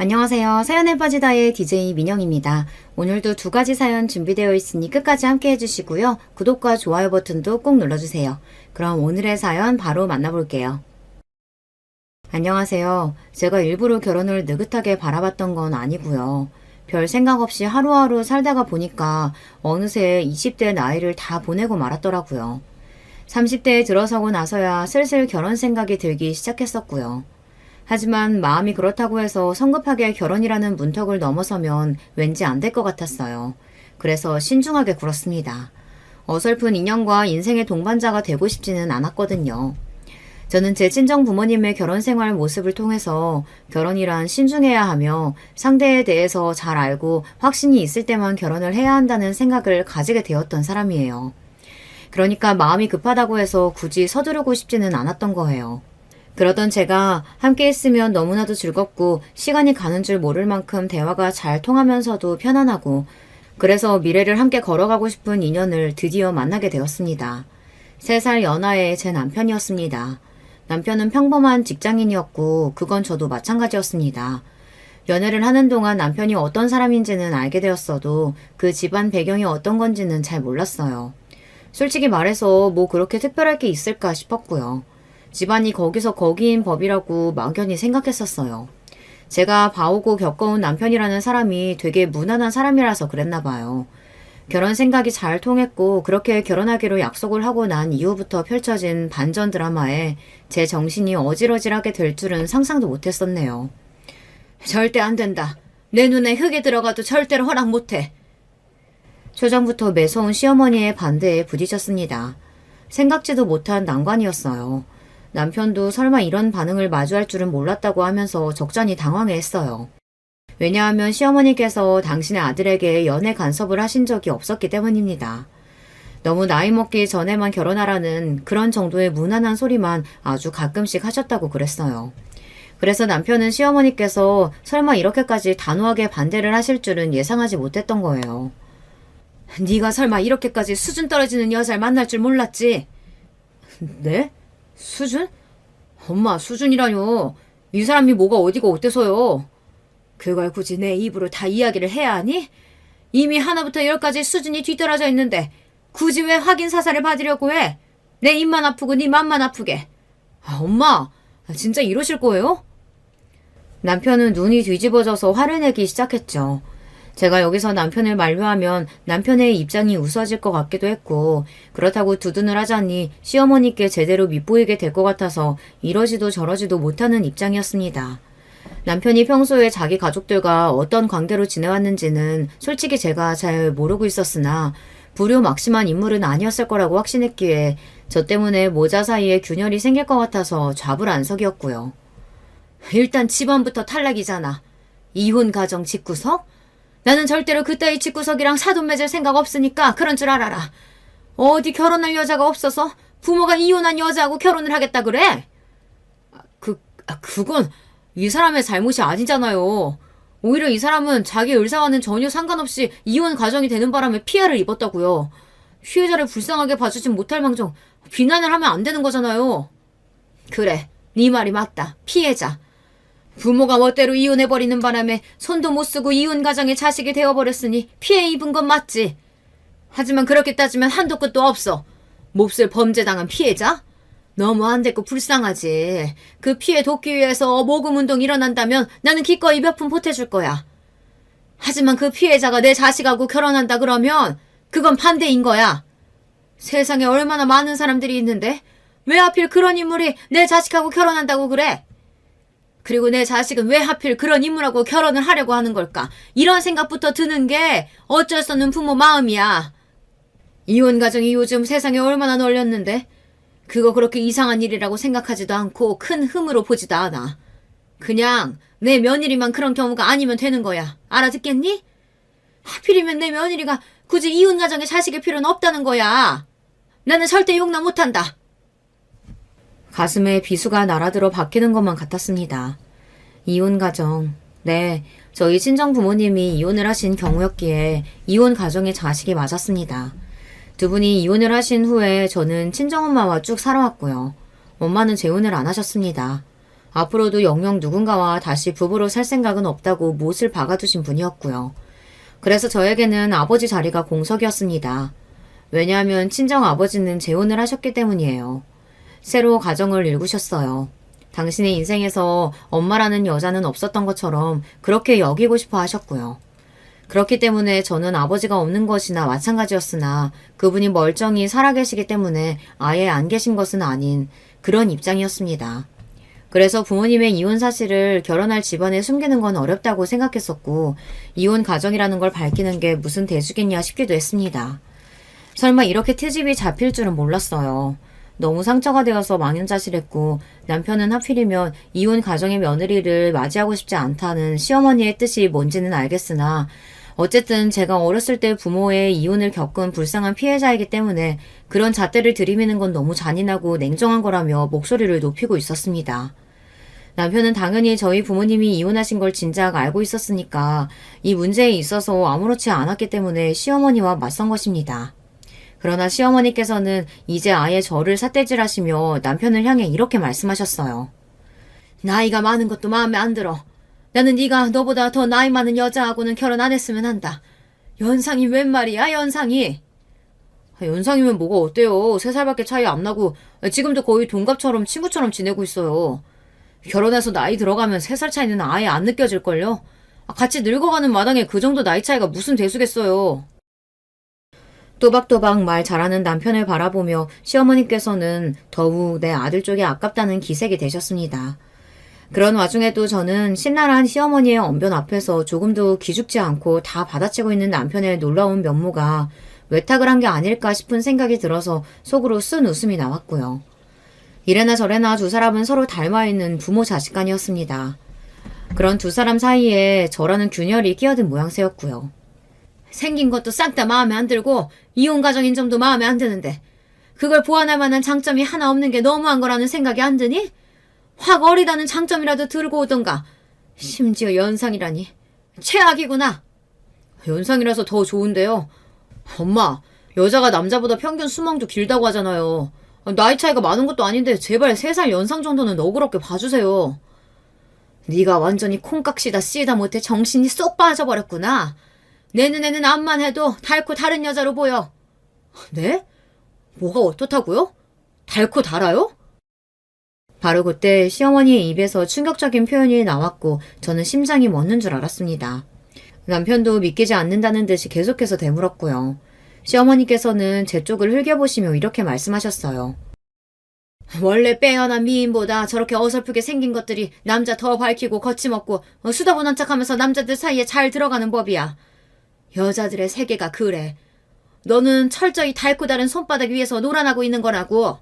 안녕하세요. 사연에 빠지다의 DJ 민영입니다. 오늘도 두 가지 사연 준비되어 있으니 끝까지 함께 해주시고요. 구독과 좋아요 버튼도 꼭 눌러주세요. 그럼 오늘의 사연 바로 만나볼게요. 안녕하세요. 제가 일부러 결혼을 느긋하게 바라봤던 건 아니고요. 별 생각 없이 하루하루 살다가 보니까 어느새 20대 나이를 다 보내고 말았더라고요. 30대에 들어서고 나서야 슬슬 결혼 생각이 들기 시작했었고요. 하지만 마음이 그렇다고 해서 성급하게 결혼이라는 문턱을 넘어서면 왠지 안 될 것 같았어요. 그래서 신중하게 굴었습니다. 어설픈 인연과 인생의 동반자가 되고 싶지는 않았거든요. 저는 제 친정 부모님의 결혼 생활 모습을 통해서 결혼이란 신중해야 하며 상대에 대해서 잘 알고 확신이 있을 때만 결혼을 해야 한다는 생각을 가지게 되었던 사람이에요. 그러니까 마음이 급하다고 해서 굳이 서두르고 싶지는 않았던 거예요. 그러던 제가 함께 있으면 너무나도 즐겁고 시간이 가는 줄 모를 만큼 대화가 잘 통하면서도 편안하고 그래서 미래를 함께 걸어가고 싶은 인연을 드디어 만나게 되었습니다. 3살 연하의 제 남편이었습니다. 남편은 평범한 직장인이었고 그건 저도 마찬가지였습니다. 연애를 하는 동안 남편이 어떤 사람인지는 알게 되었어도 그 집안 배경이 어떤 건지는 잘 몰랐어요. 솔직히 말해서 뭐 그렇게 특별할 게 있을까 싶었고요. 집안이 거기서 거기인 법이라고 막연히 생각했었어요. 제가 봐오고 겪어온 남편이라는 사람이 되게 무난한 사람이라서 그랬나 봐요. 결혼 생각이 잘 통했고 그렇게 결혼하기로 약속을 하고 난 이후부터 펼쳐진 반전 드라마에 제 정신이 어질어질하게 될 줄은 상상도 못했었네요. 절대 안 된다. 내 눈에 흙이 들어가도 절대로 허락 못해. 초장부터 매서운 시어머니의 반대에 부딪혔습니다. 생각지도 못한 난관이었어요. 남편도 설마 이런 반응을 마주할 줄은 몰랐다고 하면서 적잖이 당황해했어요. 왜냐하면 시어머니께서 당신의 아들에게 연애 간섭을 하신 적이 없었기 때문입니다. 너무 나이 먹기 전에만 결혼하라는 그런 정도의 무난한 소리만 아주 가끔씩 하셨다고 그랬어요. 그래서 남편은 시어머니께서 설마 이렇게까지 단호하게 반대를 하실 줄은 예상하지 못했던 거예요. 네가 설마 이렇게까지 수준 떨어지는 여자를 만날 줄 몰랐지? 네? 수준? 엄마, 수준이라뇨. 이 사람이 뭐가 어디고 어때서요? 그걸 굳이 내 입으로 다 이야기를 해야 하니? 이미 하나부터 열까지 수준이 뒤떨어져 있는데 굳이 왜 확인 사살을 받으려고 해? 내 입만 아프고 네 맘만 아프게. 엄마, 진짜 이러실 거예요? 남편은 눈이 뒤집어져서 화를 내기 시작했죠. 제가 여기서 남편을 만류하면 남편의 입장이 우스워질 것 같기도 했고 그렇다고 두둔을 하자니 시어머니께 제대로 밉보이게 될 것 같아서 이러지도 저러지도 못하는 입장이었습니다. 남편이 평소에 자기 가족들과 어떤 관계로 지내왔는지는 솔직히 제가 잘 모르고 있었으나 불효막심한 인물은 아니었을 거라고 확신했기에 저 때문에 모자 사이에 균열이 생길 것 같아서 좌불안석이었고요. 일단 집안부터 탈락이잖아. 이혼 가정 집구석? 나는 절대로 그따위 집구석이랑 사돈 맺을 생각 없으니까 그런 줄 알아라. 어디 결혼할 여자가 없어서 부모가 이혼한 여자하고 결혼을 하겠다 그래? 그건 이 사람의 잘못이 아니잖아요. 오히려 이 사람은 자기 의사와는 전혀 상관없이 이혼 가정이 되는 바람에 피해를 입었다고요. 피해자를 불쌍하게 봐주진 못할 망정 비난을 하면 안 되는 거잖아요. 그래, 네 말이 맞다. 피해자. 부모가 멋대로 이혼해버리는 바람에 손도 못 쓰고 이혼 가정의 자식이 되어버렸으니 피해 입은 건 맞지. 하지만 그렇게 따지면 한도 끝도 없어. 몹쓸 범죄당한 피해자? 너무 안 됐고 불쌍하지. 그 피해 돕기 위해서 모금운동 일어난다면 나는 기꺼이 몇 푼 보태줄 거야. 하지만 그 피해자가 내 자식하고 결혼한다 그러면 그건 반대인 거야. 세상에 얼마나 많은 사람들이 있는데 왜 하필 그런 인물이 내 자식하고 결혼한다고 그래? 그리고 내 자식은 왜 하필 그런 인물하고 결혼을 하려고 하는 걸까? 이런 생각부터 드는 게 어쩔 수 없는 부모 마음이야. 이혼 가정이 요즘 세상에 얼마나 널렸는데 그거 그렇게 이상한 일이라고 생각하지도 않고 큰 흠으로 보지도 않아. 그냥 내 며느리만 그런 경우가 아니면 되는 거야. 알아듣겠니? 하필이면 내 며느리가 굳이 이혼 가정에 자식일 필요는 없다는 거야. 나는 절대 용납 못한다. 가슴에 비수가 날아들어 박히는 것만 같았습니다. 이혼 가정. 네, 저희 친정 부모님이 이혼을 하신 경우였기에 이혼 가정의 자식이 맞았습니다. 두 분이 이혼을 하신 후에 저는 친정엄마와 쭉 살아왔고요. 엄마는 재혼을 안 하셨습니다. 앞으로도 영영 누군가와 다시 부부로 살 생각은 없다고 못을 박아두신 분이었고요. 그래서 저에게는 아버지 자리가 공석이었습니다. 왜냐하면 친정 아버지는 재혼을 하셨기 때문이에요. 새로 가정을 일구셨어요. 당신의 인생에서 엄마라는 여자는 없었던 것처럼 그렇게 여기고 싶어 하셨고요. 그렇기 때문에 저는 아버지가 없는 것이나 마찬가지였으나 그분이 멀쩡히 살아계시기 때문에 아예 안 계신 것은 아닌 그런 입장이었습니다. 그래서 부모님의 이혼 사실을 결혼할 집안에 숨기는 건 어렵다고 생각했었고 이혼 가정이라는 걸 밝히는 게 무슨 대수겠냐 싶기도 했습니다. 설마 이렇게 트집이 잡힐 줄은 몰랐어요. 너무 상처가 되어서 망연자실했고 남편은 하필이면 이혼 가정의 며느리를 맞이하고 싶지 않다는 시어머니의 뜻이 뭔지는 알겠으나 어쨌든 제가 어렸을 때 부모의 이혼을 겪은 불쌍한 피해자이기 때문에 그런 잣대를 들이미는 건 너무 잔인하고 냉정한 거라며 목소리를 높이고 있었습니다. 남편은 당연히 저희 부모님이 이혼하신 걸 진작 알고 있었으니까 이 문제에 있어서 아무렇지 않았기 때문에 시어머니와 맞선 것입니다. 그러나 시어머니께서는 이제 아예 저를 삿대질하시며 남편을 향해 이렇게 말씀하셨어요. 나이가 많은 것도 마음에 안 들어. 나는 네가 너보다 더 나이 많은 여자하고는 결혼 안 했으면 한다. 연상이 웬 말이야, 연상이. 연상이면 뭐가 어때요. 3살밖에 차이 안 나고 지금도 거의 동갑처럼 친구처럼 지내고 있어요. 결혼해서 나이 들어가면 3살 차이는 아예 안 느껴질걸요. 같이 늙어가는 마당에 그 정도 나이 차이가 무슨 대수겠어요. 또박또박 말 잘하는 남편을 바라보며 시어머니께서는 더욱 내 아들 쪽이 아깝다는 기색이 되셨습니다. 그런 와중에도 저는 신랄한 시어머니의 언변 앞에서 조금도 기죽지 않고 다 받아치고 있는 남편의 놀라운 면모가 외탁을 한 게 아닐까 싶은 생각이 들어서 속으로 쓴 웃음이 나왔고요. 이래나 저래나 두 사람은 서로 닮아있는 부모 자식간이었습니다. 그런 두 사람 사이에 저라는 균열이 끼어든 모양새였고요. 생긴 것도 싹 다 마음에 안 들고 이혼 가정인 점도 마음에 안 드는데 그걸 보완할 만한 장점이 하나 없는 게 너무한 거라는 생각이 안 드니? 확 어리다는 장점이라도 들고 오던가. 심지어 연상이라니. 최악이구나. 연상이라서 더 좋은데요. 엄마, 여자가 남자보다 평균 수명도 길다고 하잖아요. 나이 차이가 많은 것도 아닌데 제발 3살 연상 정도는 너그럽게 봐주세요. 네가 완전히 콩깍시다 씨다 못해 정신이 쏙 빠져버렸구나. 내 눈에는 암만 해도 닳고 다른 여자로 보여. 네? 뭐가 어떻다고요? 닳고 달아요? 바로 그때 시어머니의 입에서 충격적인 표현이 나왔고 저는 심장이 멎는 줄 알았습니다. 남편도 믿기지 않는다는 듯이 계속해서 되물었고요. 시어머니께서는 제 쪽을 흘겨보시며 이렇게 말씀하셨어요. 원래 빼어난 미인보다 저렇게 어설프게 생긴 것들이 남자 더 밝히고 거침없고 수다보는 척하면서 남자들 사이에 잘 들어가는 법이야. 여자들의 세계가 그래. 너는 철저히 닳고 다른 손바닥 위에서 놀아나고 있는 거라고.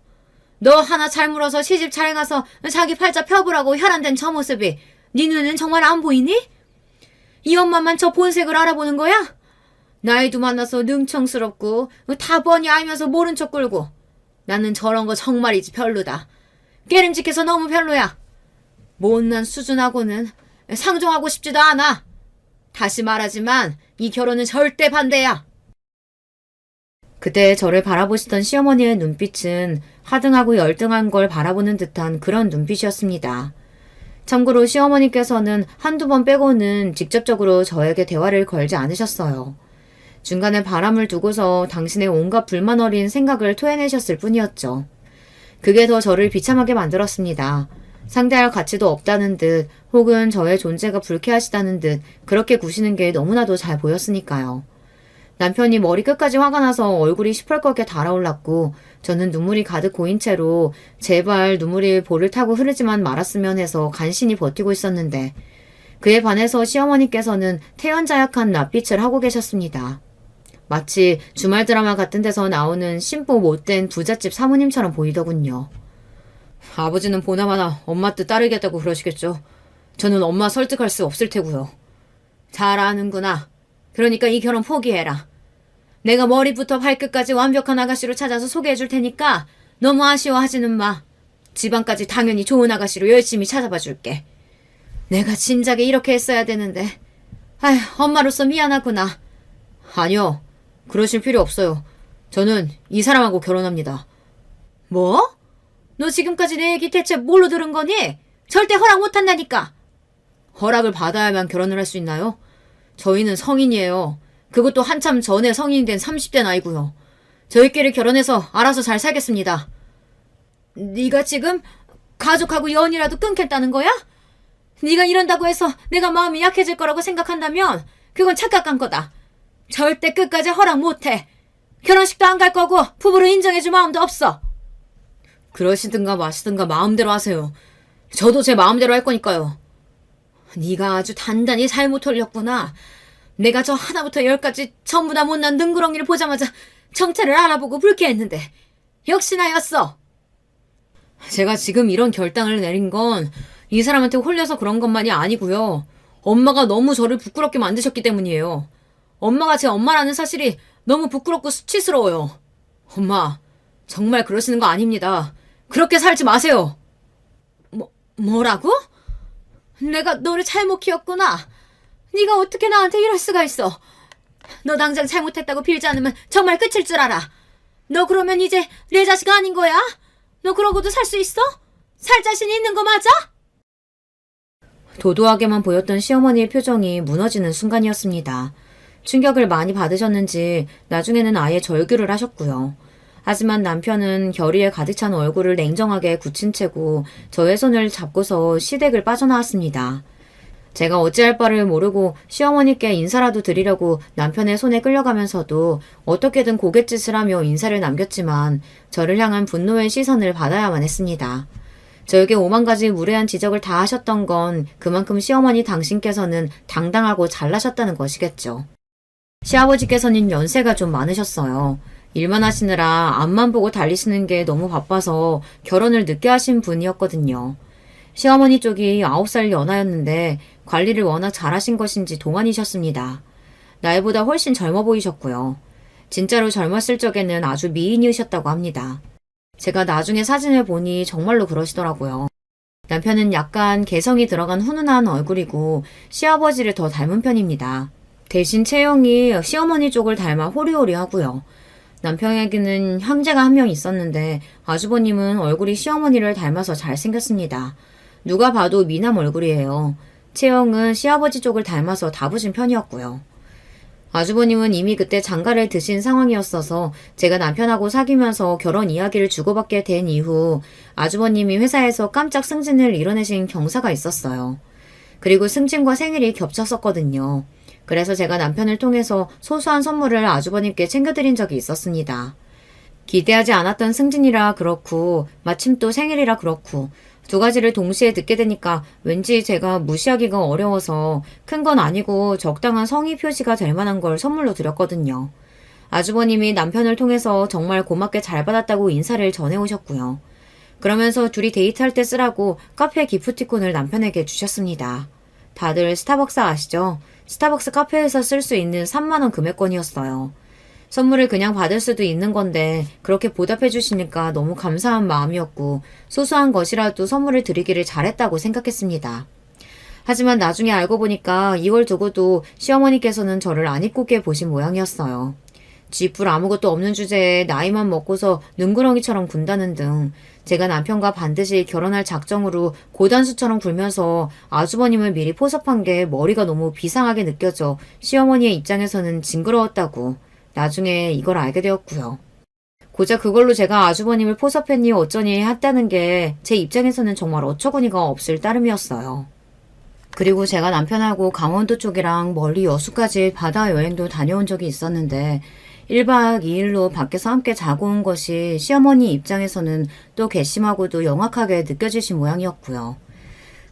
너 하나 잘 물어서 시집 잘 가서 자기 팔자 펴보라고 혈안된 저 모습이 네 눈에는 정말 안 보이니? 이 엄마만 저 본색을 알아보는 거야? 나이도 많아서 능청스럽고 다 뻔히 알면서 모른 척 굴고. 나는 저런 거 정말이지 별로다. 깨름직해서 너무 별로야. 못난 수준하고는 상종하고 싶지도 않아. 다시 말하지만 이 결혼은 절대 반대야. 그때 저를 바라보시던 시어머니의 눈빛은 하등하고 열등한 걸 바라보는 듯한 그런 눈빛이었습니다. 참고로 시어머니께서는 한두 번 빼고는 직접적으로 저에게 대화를 걸지 않으셨어요. 중간에 바람을 두고서 당신의 온갖 불만 어린 생각을 토해내셨을 뿐이었죠. 그게 더 저를 비참하게 만들었습니다. 상대할 가치도 없다는 듯 혹은 저의 존재가 불쾌하시다는 듯 그렇게 구시는 게 너무나도 잘 보였으니까요. 남편이 머리 끝까지 화가 나서 얼굴이 시펄겋게 달아올랐고 저는 눈물이 가득 고인 채로 제발 눈물이 볼을 타고 흐르지만 말았으면 해서 간신히 버티고 있었는데 그에 반해서 시어머니께서는 태연자약한 낯빛을 하고 계셨습니다. 마치 주말 드라마 같은 데서 나오는 심보 못된 부잣집 사모님처럼 보이더군요. 아버지는 보나마나 엄마 뜻 따르겠다고 그러시겠죠. 저는 엄마 설득할 수 없을 테고요. 잘 아는구나. 그러니까 이 결혼 포기해라. 내가 머리부터 발끝까지 완벽한 아가씨로 찾아서 소개해줄 테니까 너무 아쉬워하지는 마. 집안까지 당연히 좋은 아가씨로 열심히 찾아봐 줄게. 내가 진작에 이렇게 했어야 되는데. 아휴, 엄마로서 미안하구나. 아니요. 그러실 필요 없어요. 저는 이 사람하고 결혼합니다. 뭐? 너 지금까지 내 얘기 대체 뭘로 들은 거니? 절대 허락 못한다니까. 허락을 받아야만 결혼을 할 수 있나요? 저희는 성인이에요. 그것도 한참 전에 성인이 된 30대 나이고요. 저희끼리 결혼해서 알아서 잘 살겠습니다. 네가 지금 가족하고 연이라도 끊겠다는 거야? 네가 이런다고 해서 내가 마음이 약해질 거라고 생각한다면 그건 착각한 거다. 절대 끝까지 허락 못해. 결혼식도 안 갈 거고 부부로 인정해줄 마음도 없어. 그러시든가 마시든가 마음대로 하세요. 저도 제 마음대로 할 거니까요. 네가 아주 단단히 잘못 털렸구나. 내가 저 하나부터 열까지 전부 다 못난 능구렁이를 보자마자 정체를 알아보고 불쾌했는데 역시 나였어. 제가 지금 이런 결단을 내린 건 이 사람한테 홀려서 그런 것만이 아니고요. 엄마가 너무 저를 부끄럽게 만드셨기 때문이에요. 엄마가 제 엄마라는 사실이 너무 부끄럽고 수치스러워요. 엄마, 정말 그러시는 거 아닙니다. 그렇게 살지 마세요. 뭐라고? 내가 너를 잘못 키웠구나. 네가 어떻게 나한테 이럴 수가 있어. 너 당장 잘못했다고 빌지 않으면 정말 끝일 줄 알아. 너 그러면 이제 내 자식 아닌 거야? 너 그러고도 살 수 있어? 살 자신이 있는 거 맞아? 도도하게만 보였던 시어머니의 표정이 무너지는 순간이었습니다. 충격을 많이 받으셨는지 나중에는 아예 절규를 하셨고요. 하지만 남편은 결의에 가득 찬 얼굴을 냉정하게 굳힌 채고 저의 손을 잡고서 시댁을 빠져나왔습니다. 제가 어찌할 바를 모르고 시어머니께 인사라도 드리려고 남편의 손에 끌려가면서도 어떻게든 고갯짓을 하며 인사를 남겼지만 저를 향한 분노의 시선을 받아야만 했습니다. 저에게 오만 가지 무례한 지적을 다 하셨던 건 그만큼 시어머니 당신께서는 당당하고 잘나셨다는 것이겠죠. 시아버지께서는 연세가 좀 많으셨어요. 일만 하시느라 앞만 보고 달리시는 게 너무 바빠서 결혼을 늦게 하신 분이었거든요. 시어머니 쪽이 9살 연하였는데 관리를 워낙 잘하신 것인지 동안이셨습니다. 나이보다 훨씬 젊어 보이셨고요. 진짜로 젊었을 적에는 아주 미인이셨다고 합니다. 제가 나중에 사진을 보니 정말로 그러시더라고요. 남편은 약간 개성이 들어간 훈훈한 얼굴이고 시아버지를 더 닮은 편입니다. 대신 체형이 시어머니 쪽을 닮아 호리호리하고요. 남편에게는 형제가 한 명 있었는데 아주버님은 얼굴이 시어머니를 닮아서 잘생겼습니다. 누가 봐도 미남 얼굴이에요. 체형은 시아버지 쪽을 닮아서 다부진 편이었고요. 아주버님은 이미 그때 장가를 드신 상황이었어서 제가 남편하고 사귀면서 결혼 이야기를 주고받게 된 이후 아주버님이 회사에서 깜짝 승진을 이뤄내신 경사가 있었어요. 그리고 승진과 생일이 겹쳤었거든요. 그래서 제가 남편을 통해서 소소한 선물을 아주버님께 챙겨드린 적이 있었습니다. 기대하지 않았던 승진이라 그렇고 마침 또 생일이라 그렇고 두 가지를 동시에 듣게 되니까 왠지 제가 무시하기가 어려워서 큰 건 아니고 적당한 성의 표시가 될 만한 걸 선물로 드렸거든요. 아주버님이 남편을 통해서 정말 고맙게 잘 받았다고 인사를 전해오셨고요. 그러면서 둘이 데이트할 때 쓰라고 카페 기프티콘을 남편에게 주셨습니다. 다들 스타벅스 아시죠? 스타벅스 카페에서 쓸 수 있는 3만 원 금액권이었어요. 선물을 그냥 받을 수도 있는 건데 그렇게 보답해 주시니까 너무 감사한 마음이었고 소소한 것이라도 선물을 드리기를 잘했다고 생각했습니다. 하지만 나중에 알고 보니까 이걸 두고도 시어머니께서는 저를 안 이쁘게 보신 모양이었어요. 쥐뿔 아무것도 없는 주제에 나이만 먹고서 능구렁이처럼 군다는 등 제가 남편과 반드시 결혼할 작정으로 고단수처럼 굴면서 아주버님을 미리 포섭한 게 머리가 너무 비상하게 느껴져 시어머니의 입장에서는 징그러웠다고 나중에 이걸 알게 되었고요. 고작 그걸로 제가 아주버님을 포섭했니 어쩌니 했다는 게 제 입장에서는 정말 어처구니가 없을 따름이었어요. 그리고 제가 남편하고 강원도 쪽이랑 멀리 여수까지 바다 여행도 다녀온 적이 있었는데 1박 2일로 밖에서 함께 자고 온 것이 시어머니 입장에서는 또 괘씸하고도 영악하게 느껴지신 모양이었고요.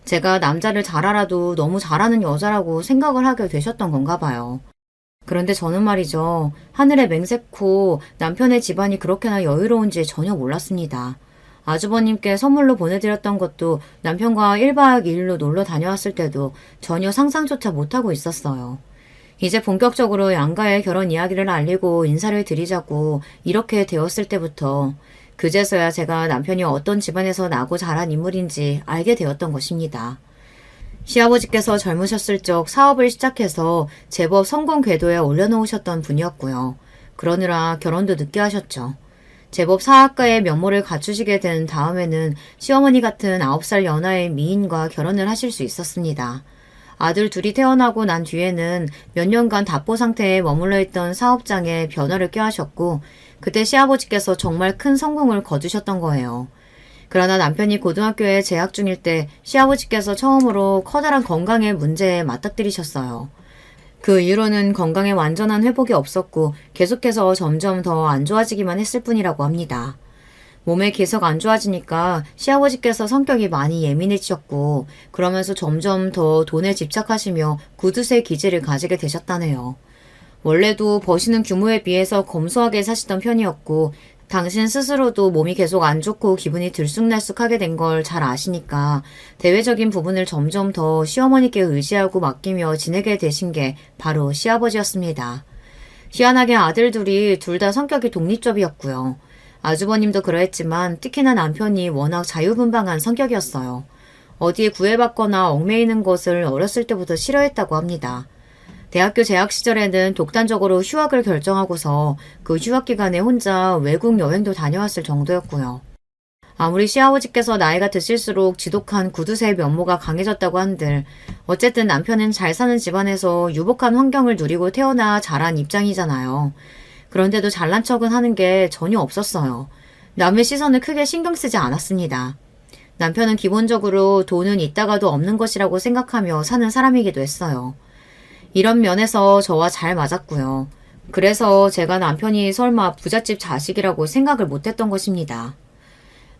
제가 남자를 잘 알아도 너무 잘하는 여자라고 생각을 하게 되셨던 건가 봐요. 그런데 저는 말이죠. 하늘에 맹세코 남편의 집안이 그렇게나 여유로운지 전혀 몰랐습니다. 아주버님께 선물로 보내드렸던 것도 남편과 1박 2일로 놀러 다녀왔을 때도 전혀 상상조차 못하고 있었어요. 이제 본격적으로 양가의 결혼 이야기를 알리고 인사를 드리자고 이렇게 되었을 때부터 그제서야 제가 남편이 어떤 집안에서 나고 자란 인물인지 알게 되었던 것입니다. 시아버지께서 젊으셨을 적 사업을 시작해서 제법 성공 궤도에 올려놓으셨던 분이었고요. 그러느라 결혼도 늦게 하셨죠. 제법 사학가의 면모를 갖추시게 된 다음에는 시어머니 같은 9살 연하의 미인과 결혼을 하실 수 있었습니다. 아들 둘이 태어나고 난 뒤에는 몇 년간 답보 상태에 머물러 있던 사업장에 변화를 꾀하셨고 그때 시아버지께서 정말 큰 성공을 거두셨던 거예요. 그러나 남편이 고등학교에 재학 중일 때 시아버지께서 처음으로 커다란 건강의 문제에 맞닥뜨리셨어요. 그 이후로는 건강에 완전한 회복이 없었고 계속해서 점점 더 안 좋아지기만 했을 뿐이라고 합니다. 몸에 계속 안 좋아지니까 시아버지께서 성격이 많이 예민해지셨고 그러면서 점점 더 돈에 집착하시며 구두쇠 기질을 가지게 되셨다네요. 원래도 버시는 규모에 비해서 검소하게 사시던 편이었고 당신 스스로도 몸이 계속 안 좋고 기분이 들쑥날쑥하게 된 걸 잘 아시니까 대외적인 부분을 점점 더 시어머니께 의지하고 맡기며 지내게 되신 게 바로 시아버지였습니다. 희한하게 아들 둘이 둘 다 성격이 독립적이었고요. 아주버님도 그러했지만 특히나 남편이 워낙 자유분방한 성격이었어요. 어디에 구애받거나 얽매이는 것을 어렸을 때부터 싫어했다고 합니다. 대학교 재학 시절에는 독단적으로 휴학을 결정하고서 그 휴학 기간에 혼자 외국 여행도 다녀왔을 정도였고요. 아무리 시아버지께서 나이가 드실수록 지독한 구두쇠의 면모가 강해졌다고 한들 어쨌든 남편은 잘 사는 집안에서 유복한 환경을 누리고 태어나 자란 입장이잖아요. 그런데도 잘난 척은 하는 게 전혀 없었어요. 남의 시선을 크게 신경 쓰지 않았습니다. 남편은 기본적으로 돈은 있다가도 없는 것이라고 생각하며 사는 사람이기도 했어요. 이런 면에서 저와 잘 맞았고요. 그래서 제가 남편이 설마 부잣집 자식이라고 생각을 못했던 것입니다.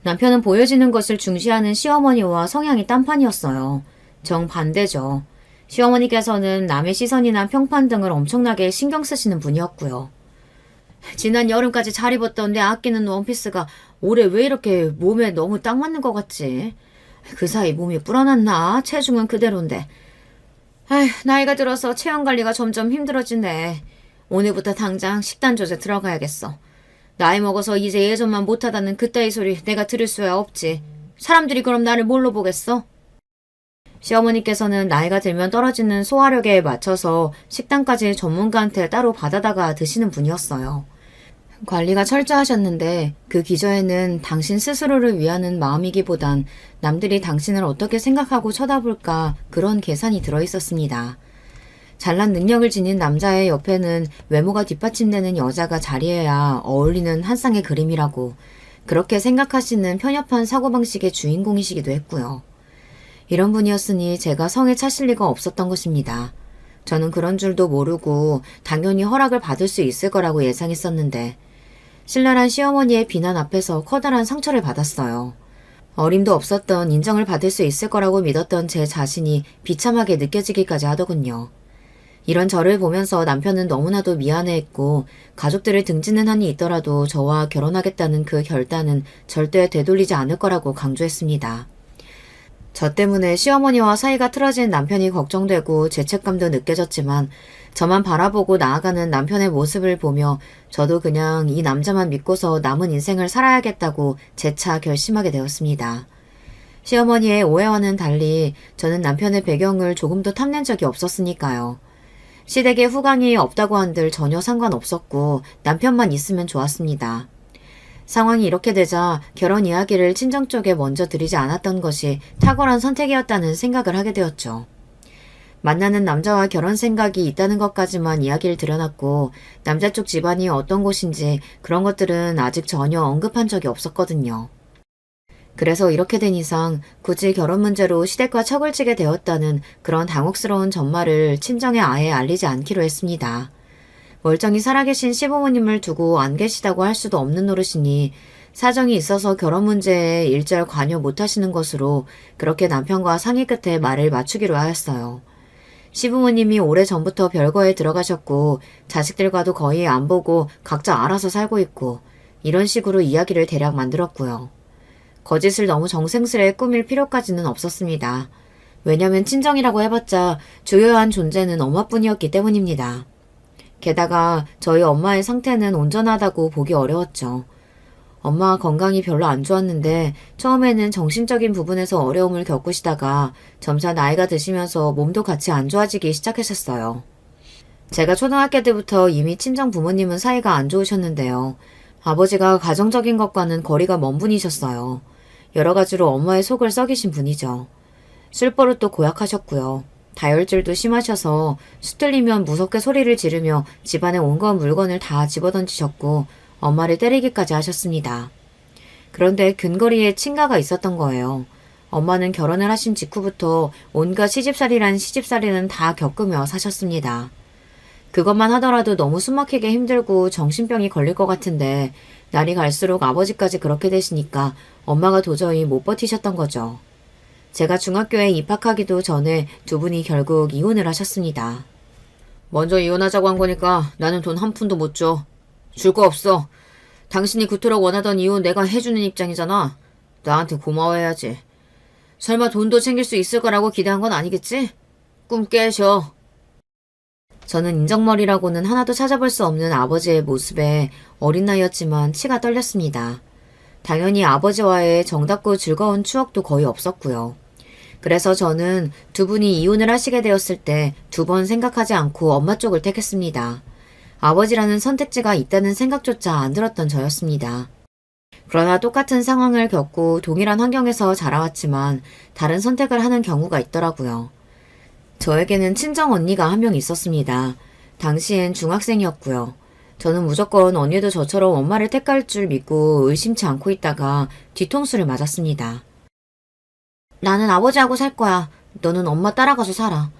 남편은 보여지는 것을 중시하는 시어머니와 성향이 딴판이었어요. 정반대죠. 시어머니께서는 남의 시선이나 평판 등을 엄청나게 신경 쓰시는 분이었고요. 지난 여름까지 잘 입었던 내 아끼는 원피스가 올해 왜 이렇게 몸에 너무 딱 맞는 것 같지? 그 사이 몸이 불어났나? 체중은 그대로인데. 아휴, 나이가 들어서 체형관리가 점점 힘들어지네. 오늘부터 당장 식단 조제 들어가야겠어. 나이 먹어서 이제 예전만 못하다는 그따위 소리 내가 들을 수야 없지. 사람들이 그럼 나를 뭘로 보겠어? 시어머니께서는 나이가 들면 떨어지는 소화력에 맞춰서 식단까지 전문가한테 따로 받아다가 드시는 분이었어요. 관리가 철저하셨는데 그 기저에는 당신 스스로를 위하는 마음이기보단 남들이 당신을 어떻게 생각하고 쳐다볼까 그런 계산이 들어있었습니다. 잘난 능력을 지닌 남자의 옆에는 외모가 뒷받침되는 여자가 자리해야 어울리는 한 쌍의 그림이라고 그렇게 생각하시는 편협한 사고방식의 주인공이시기도 했고요. 이런 분이었으니 제가 성에 차실 리가 없었던 것입니다. 저는 그런 줄도 모르고 당연히 허락을 받을 수 있을 거라고 예상했었는데 신랄한 시어머니의 비난 앞에서 커다란 상처를 받았어요. 어림도 없었던 인정을 받을 수 있을 거라고 믿었던 제 자신이 비참하게 느껴지기까지 하더군요. 이런 저를 보면서 남편은 너무나도 미안해했고 가족들을 등지는 한이 있더라도 저와 결혼하겠다는 그 결단은 절대 되돌리지 않을 거라고 강조했습니다. 저 때문에 시어머니와 사이가 틀어진 남편이 걱정되고 죄책감도 느껴졌지만 저만 바라보고 나아가는 남편의 모습을 보며 저도 그냥 이 남자만 믿고서 남은 인생을 살아야겠다고 재차 결심하게 되었습니다. 시어머니의 오해와는 달리 저는 남편의 배경을 조금도 탐낸 적이 없었으니까요. 시댁에 후광이 없다고 한들 전혀 상관없었고 남편만 있으면 좋았습니다. 상황이 이렇게 되자 결혼 이야기를 친정 쪽에 먼저 드리지 않았던 것이 탁월한 선택이었다는 생각을 하게 되었죠. 만나는 남자와 결혼 생각이 있다는 것까지만 이야기를 드려놨고 남자 쪽 집안이 어떤 곳인지 그런 것들은 아직 전혀 언급한 적이 없었거든요. 그래서 이렇게 된 이상 굳이 결혼 문제로 시댁과 척을 지게 되었다는 그런 당혹스러운 전말을 친정에 아예 알리지 않기로 했습니다. 멀쩡히 살아계신 시부모님을 두고 안 계시다고 할 수도 없는 노릇이니 사정이 있어서 결혼 문제에 일절 관여 못하시는 것으로 그렇게 남편과 상의 끝에 말을 맞추기로 하였어요. 시부모님이 오래전부터 별거에 들어가셨고 자식들과도 거의 안 보고 각자 알아서 살고 있고 이런 식으로 이야기를 대략 만들었고요. 거짓을 너무 정성스레 꾸밀 필요까지는 없었습니다. 왜냐면 친정이라고 해봤자 주요한 존재는 엄마뿐이었기 때문입니다. 게다가 저희 엄마의 상태는 온전하다고 보기 어려웠죠. 엄마 건강이 별로 안 좋았는데 처음에는 정신적인 부분에서 어려움을 겪으시다가 점차 나이가 드시면서 몸도 같이 안 좋아지기 시작하셨어요. 제가 초등학교 때부터 이미 친정 부모님은 사이가 안 좋으셨는데요. 아버지가 가정적인 것과는 거리가 먼 분이셨어요. 여러 가지로 엄마의 속을 썩이신 분이죠. 술버릇도 고약하셨고요. 다혈질도 심하셔서 수틀리면 무섭게 소리를 지르며 집안의 온갖 물건을 다 집어던지셨고 엄마를 때리기까지 하셨습니다. 그런데 근거리에 친가가 있었던 거예요. 엄마는 결혼을 하신 직후부터 온갖 시집살이란 시집살이는 다 겪으며 사셨습니다. 그것만 하더라도 너무 숨막히게 힘들고 정신병이 걸릴 것 같은데 날이 갈수록 아버지까지 그렇게 되시니까 엄마가 도저히 못 버티셨던 거죠. 제가 중학교에 입학하기도 전에 두 분이 결국 이혼을 하셨습니다. 먼저 이혼하자고 한 거니까 나는 돈 한 푼도 못 줘. 줄 거 없어. 당신이 그토록 원하던 이혼 내가 해주는 입장이잖아. 나한테 고마워해야지. 설마 돈도 챙길 수 있을 거라고 기대한 건 아니겠지? 꿈 깨셔. 저는 인정머리라고는 하나도 찾아볼 수 없는 아버지의 모습에 어린 나이였지만 치가 떨렸습니다. 당연히 아버지와의 정답고 즐거운 추억도 거의 없었고요. 그래서 저는 두 분이 이혼을 하시게 되었을 때 두 번 생각하지 않고 엄마 쪽을 택했습니다. 아버지라는 선택지가 있다는 생각조차 안 들었던 저였습니다. 그러나 똑같은 상황을 겪고 동일한 환경에서 자라왔지만 다른 선택을 하는 경우가 있더라고요. 저에게는 친정 언니가 한 명 있었습니다. 당시엔 중학생이었고요. 저는 무조건 언니도 저처럼 엄마를 택할 줄 믿고 의심치 않고 있다가 뒤통수를 맞았습니다. 나는 아버지하고 살 거야. 너는 엄마 따라가서 살아.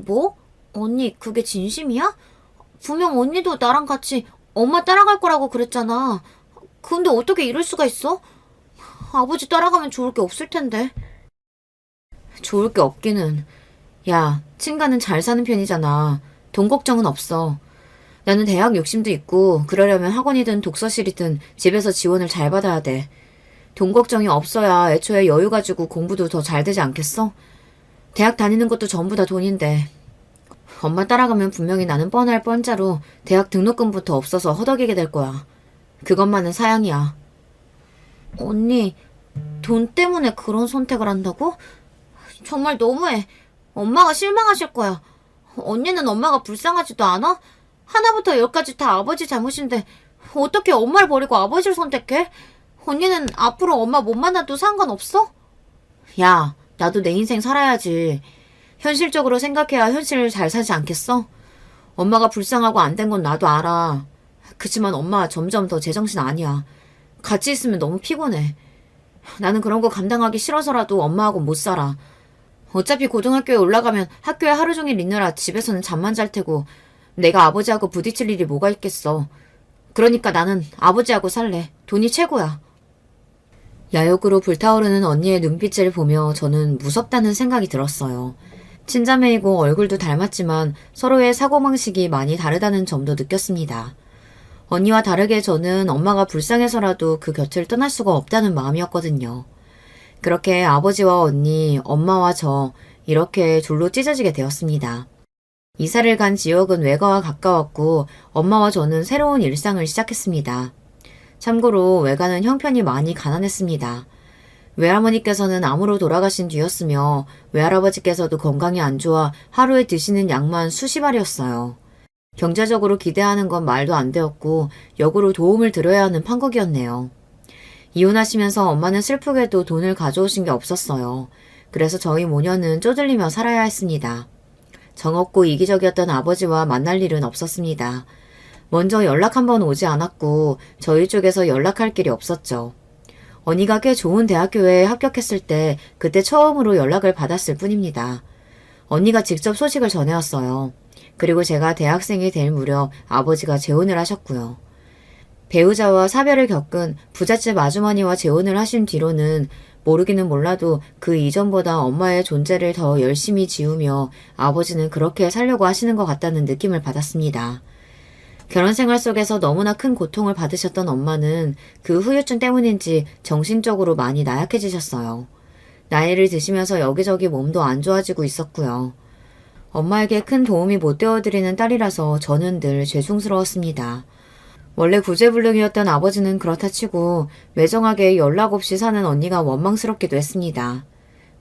뭐? 언니, 그게 진심이야? 분명 언니도 나랑 같이 엄마 따라갈 거라고 그랬잖아. 근데 어떻게 이럴 수가 있어? 아버지 따라가면 좋을 게 없을 텐데. 좋을 게 없기는. 야, 친가는 잘 사는 편이잖아. 돈 걱정은 없어. 나는 대학 욕심도 있고 그러려면 학원이든 독서실이든 집에서 지원을 잘 받아야 돼. 돈 걱정이 없어야 애초에 여유 가지고 공부도 더 잘 되지 않겠어? 대학 다니는 것도 전부 다 돈인데. 엄마 따라가면 분명히 나는 뻔할 뻔자로 대학 등록금부터 없어서 허덕이게 될 거야. 그것만은 사양이야. 언니, 돈 때문에 그런 선택을 한다고? 정말 너무해. 엄마가 실망하실 거야. 언니는 엄마가 불쌍하지도 않아? 하나부터 열까지 다 아버지 잘못인데 어떻게 엄마를 버리고 아버지를 선택해? 언니는 앞으로 엄마 못 만나도 상관없어? 야, 나도 내 인생 살아야지. 현실적으로 생각해야 현실을 잘 사지 않겠어? 엄마가 불쌍하고 안 된 건 나도 알아. 그치만 엄마 점점 더 제정신 아니야. 같이 있으면 너무 피곤해. 나는 그런 거 감당하기 싫어서라도 엄마하고 못 살아. 어차피 고등학교에 올라가면 학교에 하루 종일 있느라 집에서는 잠만 잘 테고 내가 아버지하고 부딪힐 일이 뭐가 있겠어. 그러니까 나는 아버지하고 살래. 돈이 최고야. 야욕으로 불타오르는 언니의 눈빛을 보며 저는 무섭다는 생각이 들었어요. 친자매이고 얼굴도 닮았지만 서로의 사고방식이 많이 다르다는 점도 느꼈습니다. 언니와 다르게 저는 엄마가 불쌍해서라도 그 곁을 떠날 수가 없다는 마음이었거든요. 그렇게 아버지와 언니, 엄마와 저 이렇게 졸로 찢어지게 되었습니다. 이사를 간 지역은 외가와 가까웠고 엄마와 저는 새로운 일상을 시작했습니다. 참고로 외가는 형편이 많이 가난했습니다. 외할머니께서는 암으로 돌아가신 뒤였으며 외할아버지께서도 건강이 안 좋아 하루에 드시는 약만 수십 알이었어요. 경제적으로 기대하는 건 말도 안 되었고 역으로 도움을 드려야 하는 판국이었네요. 이혼하시면서 엄마는 슬프게도 돈을 가져오신 게 없었어요. 그래서 저희 모녀는 쪼들리며 살아야 했습니다. 정없고 이기적이었던 아버지와 만날 일은 없었습니다. 먼저 연락 한 번 오지 않았고 저희 쪽에서 연락할 길이 없었죠. 언니가 꽤 좋은 대학교에 합격했을 때 그때 처음으로 연락을 받았을 뿐입니다. 언니가 직접 소식을 전해왔어요. 그리고 제가 대학생이 될 무렵 아버지가 재혼을 하셨고요. 배우자와 사별을 겪은 부잣집 아주머니와 재혼을 하신 뒤로는 모르기는 몰라도 그 이전보다 엄마의 존재를 더 열심히 지우며 아버지는 그렇게 살려고 하시는 것 같다는 느낌을 받았습니다. 결혼 생활 속에서 너무나 큰 고통을 받으셨던 엄마는 그 후유증 때문인지 정신적으로 많이 나약해지셨어요. 나이를 드시면서 여기저기 몸도 안 좋아지고 있었고요. 엄마에게 큰 도움이 못 되어드리는 딸이라서 저는 늘 죄송스러웠습니다. 원래 구제불능이었던 아버지는 그렇다 치고 매정하게 연락 없이 사는 언니가 원망스럽기도 했습니다.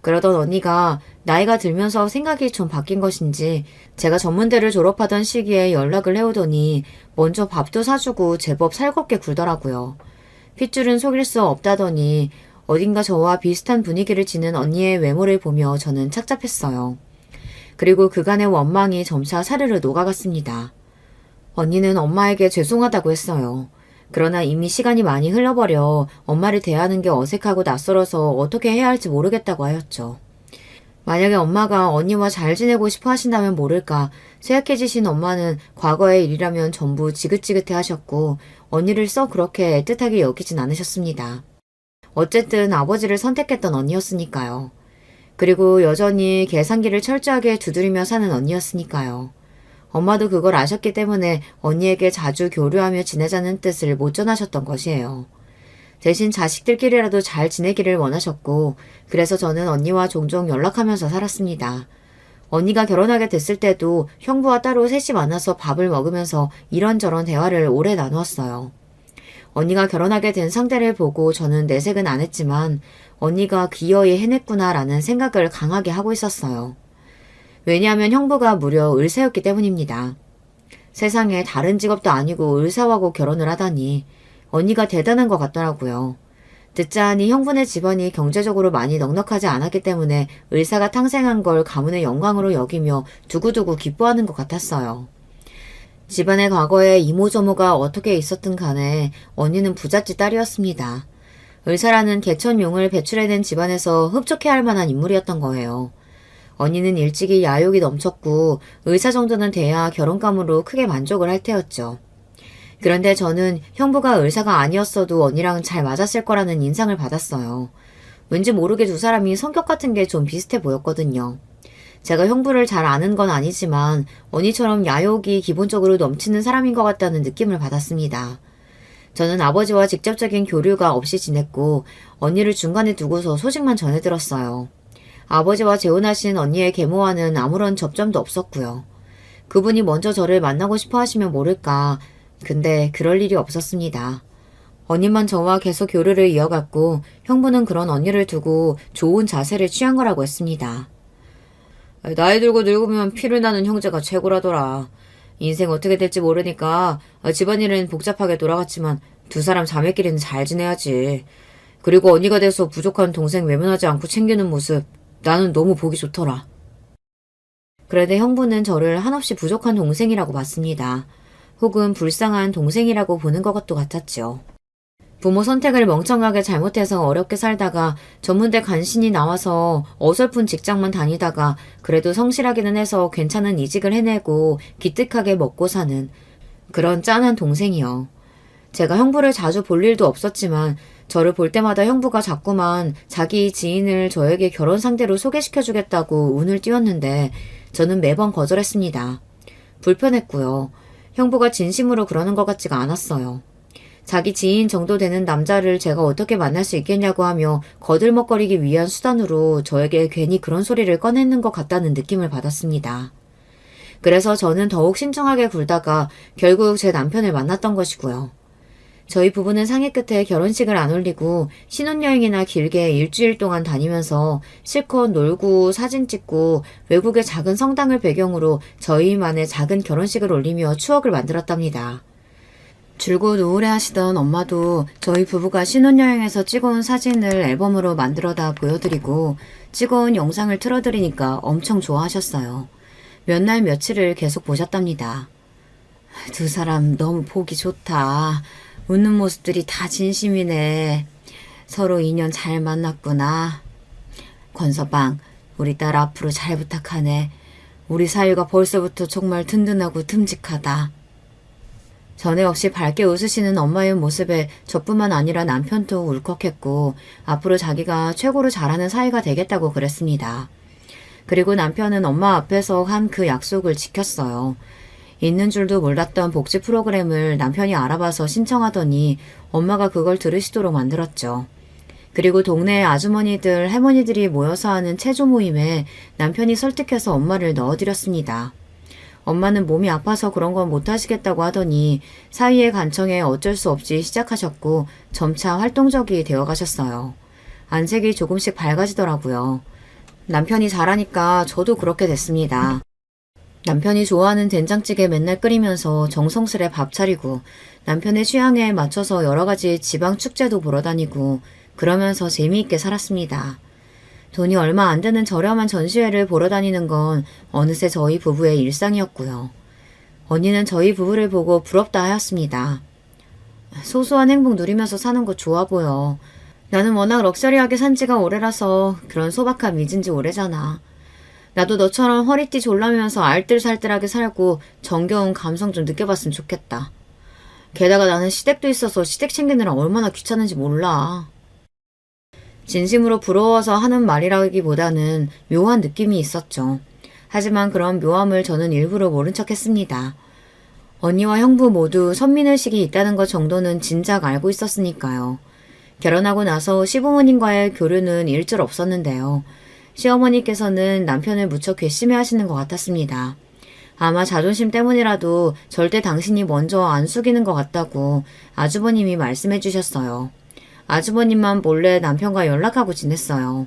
그러던 언니가 나이가 들면서 생각이 좀 바뀐 것인지 제가 전문대를 졸업하던 시기에 연락을 해오더니 먼저 밥도 사주고 제법 살겁게 굴더라고요. 핏줄은 속일 수 없다더니 어딘가 저와 비슷한 분위기를 지닌 언니의 외모를 보며 저는 착잡했어요. 그리고 그간의 원망이 점차 사르르 녹아갔습니다. 언니는 엄마에게 죄송하다고 했어요. 그러나 이미 시간이 많이 흘러버려 엄마를 대하는 게 어색하고 낯설어서 어떻게 해야 할지 모르겠다고 하였죠. 만약에 엄마가 언니와 잘 지내고 싶어 하신다면 모를까, 쇠약해지신 엄마는 과거의 일이라면 전부 지긋지긋해 하셨고 언니를 썩 그렇게 애틋하게 여기진 않으셨습니다. 어쨌든 아버지를 선택했던 언니였으니까요. 그리고 여전히 계산기를 철저하게 두드리며 사는 언니였으니까요. 엄마도 그걸 아셨기 때문에 언니에게 자주 교류하며 지내자는 뜻을 못 전하셨던 것이에요. 대신 자식들끼리라도 잘 지내기를 원하셨고, 그래서 저는 언니와 종종 연락하면서 살았습니다. 언니가 결혼하게 됐을 때도 형부와 따로 셋이 만나서 밥을 먹으면서 이런저런 대화를 오래 나누었어요. 언니가 결혼하게 된 상대를 보고 저는 내색은 안 했지만 언니가 기어이 해냈구나라는 생각을 강하게 하고 있었어요. 왜냐하면 형부가 무려 의사였기 때문입니다. 세상에 다른 직업도 아니고 의사하고 결혼을 하다니 언니가 대단한 것 같더라고요. 듣자 하니 형부네 집안이 경제적으로 많이 넉넉하지 않았기 때문에 의사가 탄생한 걸 가문의 영광으로 여기며 두고두고 기뻐하는 것 같았어요. 집안의 과거에 이모저모가 어떻게 있었든 간에 언니는 부잣집 딸이었습니다. 의사라는 개천용을 배출해낸 집안에서 흡족해할 만한 인물이었던 거예요. 언니는 일찍이 야욕이 넘쳤고 의사 정도는 돼야 결혼감으로 크게 만족을 할 테였죠. 그런데 저는 형부가 의사가 아니었어도 언니랑 잘 맞았을 거라는 인상을 받았어요. 왠지 모르게 두 사람이 성격 같은 게 좀 비슷해 보였거든요. 제가 형부를 잘 아는 건 아니지만 언니처럼 야욕이 기본적으로 넘치는 사람인 것 같다는 느낌을 받았습니다. 저는 아버지와 직접적인 교류가 없이 지냈고 언니를 중간에 두고서 소식만 전해 들었어요. 아버지와 재혼하신 언니의 계모와는 아무런 접점도 없었고요. 그분이 먼저 저를 만나고 싶어 하시면 모를까. 근데 그럴 일이 없었습니다. 언니만 저와 계속 교류를 이어갔고 형부는 그런 언니를 두고 좋은 자세를 취한 거라고 했습니다. 나이 들고 늙으면 피를 나는 형제가 최고라더라. 인생 어떻게 될지 모르니까 집안일은 복잡하게 돌아갔지만 두 사람 자매끼리는 잘 지내야지. 그리고 언니가 돼서 부족한 동생 외면하지 않고 챙기는 모습 나는 너무 보기 좋더라. 그런데 형부는 저를 한없이 부족한 동생이라고 봤습니다. 혹은 불쌍한 동생이라고 보는 것도 같았죠. 부모 선택을 멍청하게 잘못해서 어렵게 살다가 전문대 간신히 나와서 어설픈 직장만 다니다가 그래도 성실하기는 해서 괜찮은 이직을 해내고 기특하게 먹고 사는 그런 짠한 동생이요. 제가 형부를 자주 볼 일도 없었지만 저를 볼 때마다 형부가 자꾸만 자기 지인을 저에게 결혼 상대로 소개시켜주겠다고 운을 띄웠는데 저는 매번 거절했습니다. 불편했고요. 형부가 진심으로 그러는 것 같지가 않았어요. 자기 지인 정도 되는 남자를 제가 어떻게 만날 수 있겠냐고 하며 거들먹거리기 위한 수단으로 저에게 괜히 그런 소리를 꺼내는 것 같다는 느낌을 받았습니다. 그래서 저는 더욱 신중하게 굴다가 결국 제 남편을 만났던 것이고요. 저희 부부는 상해 끝에 결혼식을 안 올리고 신혼여행이나 길게 일주일 동안 다니면서 실컷 놀고 사진 찍고 외국의 작은 성당을 배경으로 저희만의 작은 결혼식을 올리며 추억을 만들었답니다. 줄곧 우울해하시던 엄마도 저희 부부가 신혼여행에서 찍어온 사진을 앨범으로 만들어다 보여드리고 찍어온 영상을 틀어드리니까 엄청 좋아하셨어요. 몇 날 며칠을 계속 보셨답니다. 두 사람 너무 보기 좋다. 웃는 모습들이 다 진심이네. 서로 인연 잘 만났구나. 권서방, 우리 딸 앞으로 잘 부탁하네. 우리 사이가 벌써부터 정말 든든하고 듬직하다. 전에 없이 밝게 웃으시는 엄마의 모습에 저뿐만 아니라 남편도 울컥했고 앞으로 자기가 최고로 잘하는 사이가 되겠다고 그랬습니다. 그리고 남편은 엄마 앞에서 한 그 약속을 지켰어요. 있는 줄도 몰랐던 복지 프로그램을 남편이 알아봐서 신청하더니 엄마가 그걸 들으시도록 만들었죠. 그리고 동네 아주머니들, 할머니들이 모여서 하는 체조 모임에 남편이 설득해서 엄마를 넣어드렸습니다. 엄마는 몸이 아파서 그런 건 못하시겠다고 하더니 사위의 간청에 어쩔 수 없이 시작하셨고 점차 활동적이 되어가셨어요. 안색이 조금씩 밝아지더라고요. 남편이 잘하니까 저도 그렇게 됐습니다. 남편이 좋아하는 된장찌개 맨날 끓이면서 정성스레 밥 차리고 남편의 취향에 맞춰서 여러 가지 지방 축제도 보러 다니고 그러면서 재미있게 살았습니다. 돈이 얼마 안 드는 저렴한 전시회를 보러 다니는 건 어느새 저희 부부의 일상이었고요. 언니는 저희 부부를 보고 부럽다 하였습니다. 소소한 행복 누리면서 사는 거 좋아 보여. 나는 워낙 럭셔리하게 산 지가 오래라서 그런 소박함 잊은 지 오래잖아. 나도 너처럼 허리띠 졸라매면서 알뜰살뜰하게 살고 정겨운 감성 좀 느껴봤으면 좋겠다. 게다가 나는 시댁도 있어서 시댁 챙기느라 얼마나 귀찮은지 몰라. 진심으로 부러워서 하는 말이라기보다는 묘한 느낌이 있었죠. 하지만 그런 묘함을 저는 일부러 모른 척 했습니다. 언니와 형부 모두 선민의식이 있다는 것 정도는 진작 알고 있었으니까요. 결혼하고 나서 시부모님과의 교류는 일절 없었는데요. 시어머니께서는 남편을 무척 괘씸해 하시는 것 같았습니다. 아마 자존심 때문이라도 절대 당신이 먼저 안 숙이는 것 같다고 아주버님이 말씀해 주셨어요. 아주버님만 몰래 남편과 연락하고 지냈어요.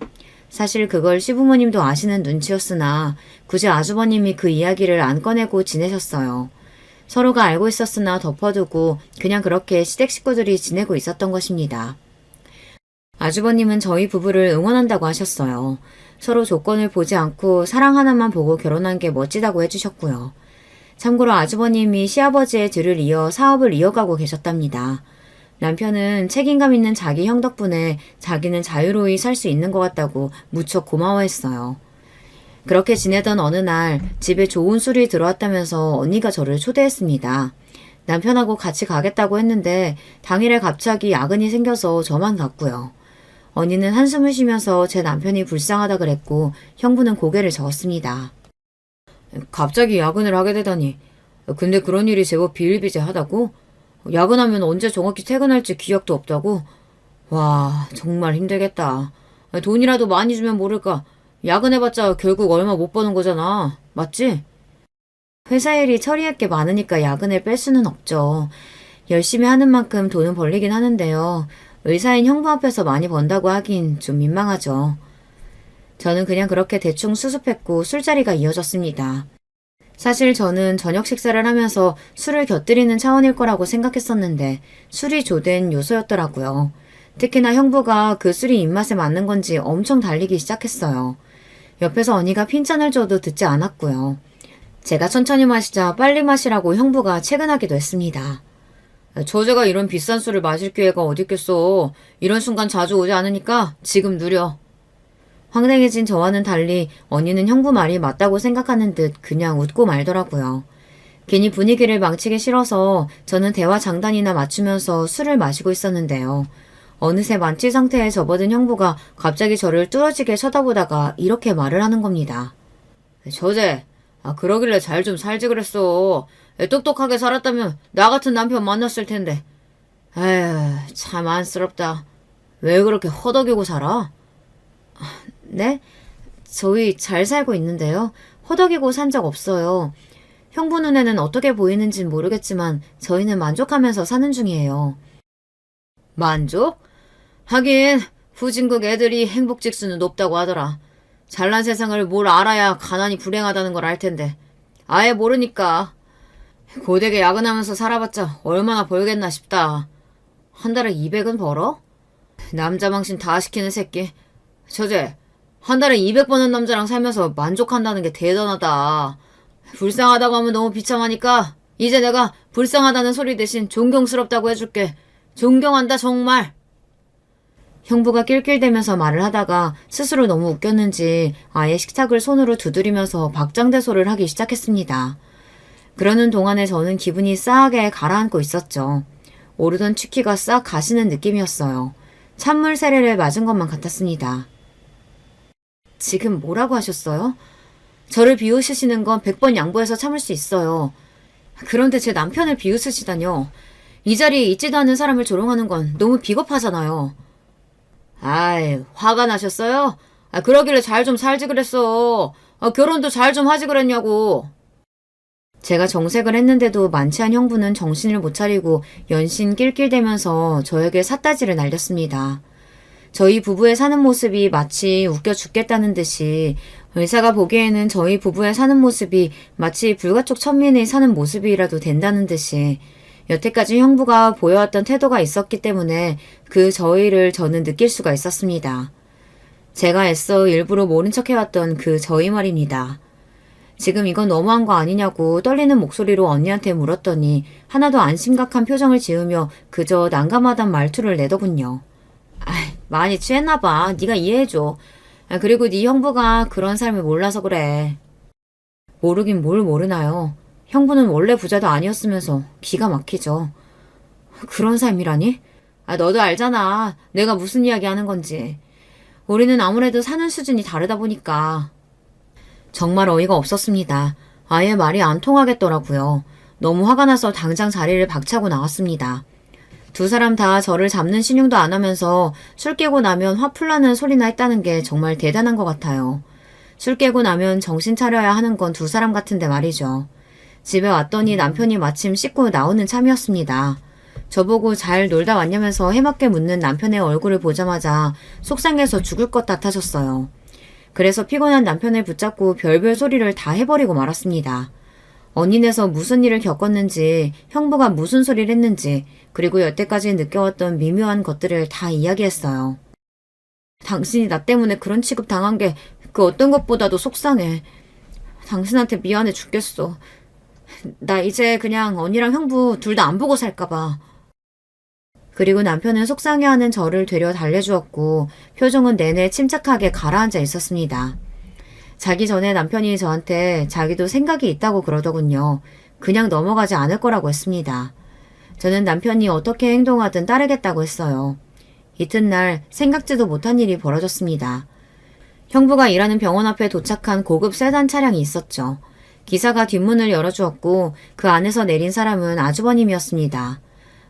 사실 그걸 시부모님도 아시는 눈치였으나 굳이 아주버님이 그 이야기를 안 꺼내고 지내셨어요. 서로가 알고 있었으나 덮어두고 그냥 그렇게 시댁 식구들이 지내고 있었던 것입니다. 아주버님은 저희 부부를 응원한다고 하셨어요. 서로 조건을 보지 않고 사랑 하나만 보고 결혼한 게 멋지다고 해주셨고요. 참고로 아주버님이 시아버지의 뒤를 이어 사업을 이어가고 계셨답니다. 남편은 책임감 있는 자기 형 덕분에 자기는 자유로이 살 수 있는 것 같다고 무척 고마워했어요. 그렇게 지내던 어느 날 집에 좋은 술이 들어왔다면서 언니가 저를 초대했습니다. 남편하고 같이 가겠다고 했는데 당일에 갑자기 야근이 생겨서 저만 갔고요. 언니는 한숨을 쉬면서 제 남편이 불쌍하다 그랬고 형부는 고개를 저었습니다. 갑자기 야근을 하게 되다니. 근데 그런 일이 제법 비일비재하다고? 야근하면 언제 정확히 퇴근할지 기억도 없다고? 와, 정말 힘들겠다. 돈이라도 많이 주면 모를까. 야근해봤자 결국 얼마 못 버는 거잖아. 맞지? 회사 일이 처리할 게 많으니까 야근을 뺄 수는 없죠. 열심히 하는 만큼 돈은 벌리긴 하는데요. 의사인 형부 앞에서 많이 번다고 하긴 좀 민망하죠. 저는 그냥 그렇게 대충 수습했고 술자리가 이어졌습니다. 사실 저는 저녁 식사를 하면서 술을 곁들이는 차원일 거라고 생각했었는데 술이 조된 요소였더라고요. 특히나 형부가 그 술이 입맛에 맞는 건지 엄청 달리기 시작했어요. 옆에서 언니가 핀잔을 줘도 듣지 않았고요. 제가 천천히 마시자 빨리 마시라고 형부가 체근하기도 했습니다. 저제가 이런 비싼 술을 마실 기회가 어딨겠어. 이런 순간 자주 오지 않으니까 지금 누려. 황당해진 저와는 달리 언니는 형부 말이 맞다고 생각하는 듯 그냥 웃고 말더라고요. 괜히 분위기를 망치기 싫어서 저는 대화 장단이나 맞추면서 술을 마시고 있었는데요. 어느새 만취 상태에 접어든 형부가 갑자기 저를 뚫어지게 쳐다보다가 이렇게 말을 하는 겁니다. 저제, 그러길래 잘 좀 살지 그랬어. 똑똑하게 살았다면 나 같은 남편 만났을 텐데. 에휴, 참 안쓰럽다. 왜 그렇게 허덕이고 살아? 네? 저희 잘 살고 있는데요. 허덕이고 산 적 없어요. 형부 눈에는 어떻게 보이는진 모르겠지만 저희는 만족하면서 사는 중이에요. 만족? 하긴 후진국 애들이 행복 지수는 높다고 하더라. 잘난 세상을 뭘 알아야 가난이 불행하다는 걸 알 텐데. 아예 모르니까. 고되게 야근하면서 살아봤자 얼마나 벌겠나 싶다. 한 달에 200은 벌어? 남자 망신 다 시키는 새끼. 저제, 한 달에 200 버는 남자랑 살면서 만족한다는 게 대단하다. 불쌍하다고 하면 너무 비참하니까 이제 내가 불쌍하다는 소리 대신 존경스럽다고 해줄게. 존경한다 정말. 형부가 낄낄대면서 말을 하다가 스스로 너무 웃겼는지 아예 식탁을 손으로 두드리면서 박장대소를 하기 시작했습니다. 그러는 동안에 저는 기분이 싸하게 가라앉고 있었죠. 오르던 취기가 싹 가시는 느낌이었어요. 찬물 세례를 맞은 것만 같았습니다. 지금 뭐라고 하셨어요? 저를 비웃으시는 건 100번 양보해서 참을 수 있어요. 그런데 제 남편을 비웃으시다뇨. 이 자리에 있지도 않은 사람을 조롱하는 건 너무 비겁하잖아요. 아이, 화가 나셨어요? 그러길래 잘 좀 살지 그랬어. 결혼도 잘 좀 하지 그랬냐고. 제가 정색을 했는데도 만취한 형부는 정신을 못 차리고 연신 낄낄대면서 저에게 삿다지를 날렸습니다. 저희 부부의 사는 모습이 마치 웃겨 죽겠다는 듯이 의사가 보기에는 저희 부부의 사는 모습이 마치 불가촉 천민이 사는 모습이라도 된다는 듯이 여태까지 형부가 보여왔던 태도가 있었기 때문에 그 저희를 저는 느낄 수가 있었습니다. 제가 애써 일부러 모른 척 해왔던 그 저희 말입니다. 지금 이건 너무한 거 아니냐고 떨리는 목소리로 언니한테 물었더니 하나도 안 심각한 표정을 지으며 그저 난감하단 말투를 내더군요. 많이 취했나 봐. 네가 이해해줘. 그리고 네 형부가 그런 삶을 몰라서 그래. 모르긴 뭘 모르나요. 형부는 원래 부자도 아니었으면서 기가 막히죠. 그런 삶이라니? 너도 알잖아. 내가 무슨 이야기 하는 건지. 우리는 아무래도 사는 수준이 다르다 보니까. 정말 어이가 없었습니다. 아예 말이 안 통하겠더라고요. 너무 화가 나서 당장 자리를 박차고 나왔습니다. 두 사람 다 저를 잡는 신용도 안 하면서 술 깨고 나면 화 풀나는 소리나 했다는 게 정말 대단한 것 같아요. 술 깨고 나면 정신 차려야 하는 건 두 사람 같은데 말이죠. 집에 왔더니 남편이 마침 씻고 나오는 참이었습니다. 저보고 잘 놀다 왔냐면서 해맑게 묻는 남편의 얼굴을 보자마자 속상해서 죽을 것 같아졌어요. 그래서 피곤한 남편을 붙잡고 별별 소리를 다 해버리고 말았습니다. 언니네서 무슨 일을 겪었는지, 형부가 무슨 소리를 했는지, 그리고 여태까지 느껴왔던 미묘한 것들을 다 이야기했어요. 당신이 나 때문에 그런 취급 당한 게 그 어떤 것보다도 속상해. 당신한테 미안해 죽겠어. 나 이제 그냥 언니랑 형부 둘 다 안 보고 살까봐. 그리고 남편은 속상해하는 저를 되려 달래주었고 표정은 내내 침착하게 가라앉아 있었습니다. 자기 전에 남편이 저한테 자기도 생각이 있다고 그러더군요. 그냥 넘어가지 않을 거라고 했습니다. 저는 남편이 어떻게 행동하든 따르겠다고 했어요. 이튿날 생각지도 못한 일이 벌어졌습니다. 형부가 일하는 병원 앞에 도착한 고급 세단 차량이 있었죠. 기사가 뒷문을 열어주었고 그 안에서 내린 사람은 아주버님이었습니다.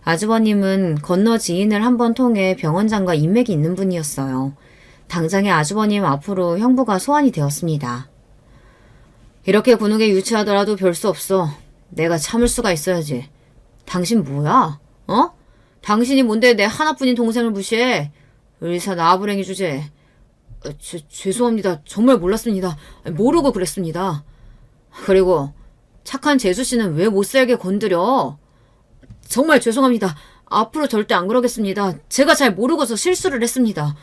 아주버님은 건너 지인을 한번 통해 병원장과 인맥이 있는 분이었어요. 당장의 아주버님 앞으로 형부가 소환이 되었습니다. 이렇게 군우게 유치하더라도 별 수 없어. 내가 참을 수가 있어야지. 당신 뭐야? 당신이 뭔데 내 하나뿐인 동생을 무시해? 의사 나부랭이 주제. 죄송합니다. 정말 몰랐습니다. 모르고 그랬습니다. 그리고 착한 재수씨는 왜 못살게 건드려? 정말 죄송합니다. 앞으로 절대 안 그러겠습니다. 제가 잘 모르고서 실수를 했습니다.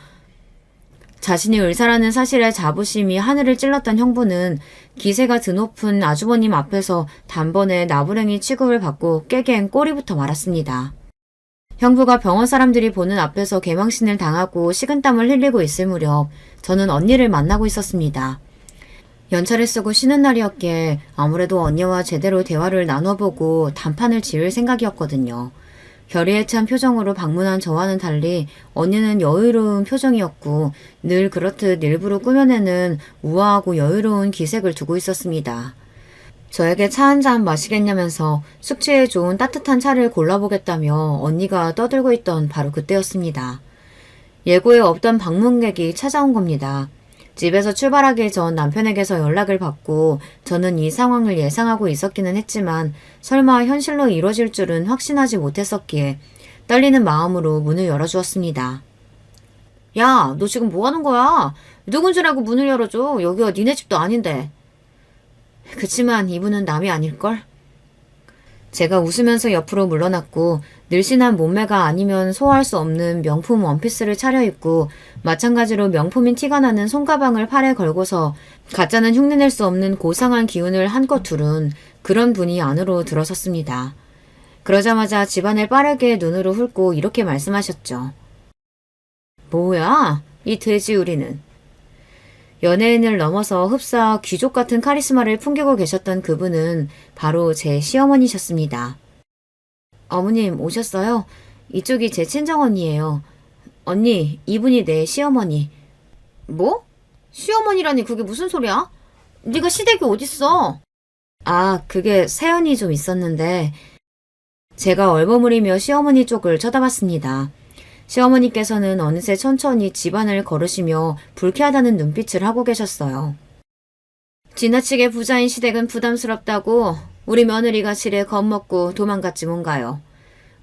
자신이 의사라는 사실에 자부심이 하늘을 찔렀던 형부는 기세가 드높은 아주버님 앞에서 단번에 나부랭이 취급을 받고 깨갱 꼬리부터 말았습니다. 형부가 병원 사람들이 보는 앞에서 개망신을 당하고 식은땀을 흘리고 있을 무렵 저는 언니를 만나고 있었습니다. 연차를 쓰고 쉬는 날이었기에 아무래도 언니와 제대로 대화를 나눠보고 단판을 지을 생각이었거든요. 결의에 찬 표정으로 방문한 저와는 달리 언니는 여유로운 표정이었고 늘 그렇듯 일부러 꾸며내는 우아하고 여유로운 기색을 두고 있었습니다. 저에게 차 한 잔 마시겠냐면서 숙취에 좋은 따뜻한 차를 골라보겠다며 언니가 떠들고 있던 바로 그때였습니다. 예고에 없던 방문객이 찾아온 겁니다. 집에서 출발하기 전 남편에게서 연락을 받고 저는 이 상황을 예상하고 있었기는 했지만 설마 현실로 이뤄질 줄은 확신하지 못했었기에 떨리는 마음으로 문을 열어주었습니다. 야, 너 지금 뭐 하는 거야? 누군 줄 알고 문을 열어줘. 여기가 니네 집도 아닌데. 그치만 이분은 남이 아닐걸? 제가 웃으면서 옆으로 물러났고 늘씬한 몸매가 아니면 소화할 수 없는 명품 원피스를 차려입고 마찬가지로 명품인 티가 나는 손가방을 팔에 걸고서 가짜는 흉내낼 수 없는 고상한 기운을 한껏 두른 그런 분이 안으로 들어섰습니다. 그러자마자 집안을 빠르게 눈으로 훑고 이렇게 말씀하셨죠. 뭐야? 이 돼지우리는. 연예인을 넘어서 흡사 귀족 같은 카리스마를 풍기고 계셨던 그분은 바로 제 시어머니셨습니다. 어머님 오셨어요? 이쪽이 제 친정언니예요. 언니, 이분이 내 시어머니. 뭐? 시어머니라니 그게 무슨 소리야? 네가 시댁이 어딨어? 그게 사연이 좀 있었는데 제가 얼버무리며 시어머니 쪽을 쳐다봤습니다. 시어머니께서는 어느새 천천히 집안을 걸으시며 불쾌하다는 눈빛을 하고 계셨어요. 지나치게 부자인 시댁은 부담스럽다고 우리 며느리가 지레 겁먹고 도망갔지 뭔가요.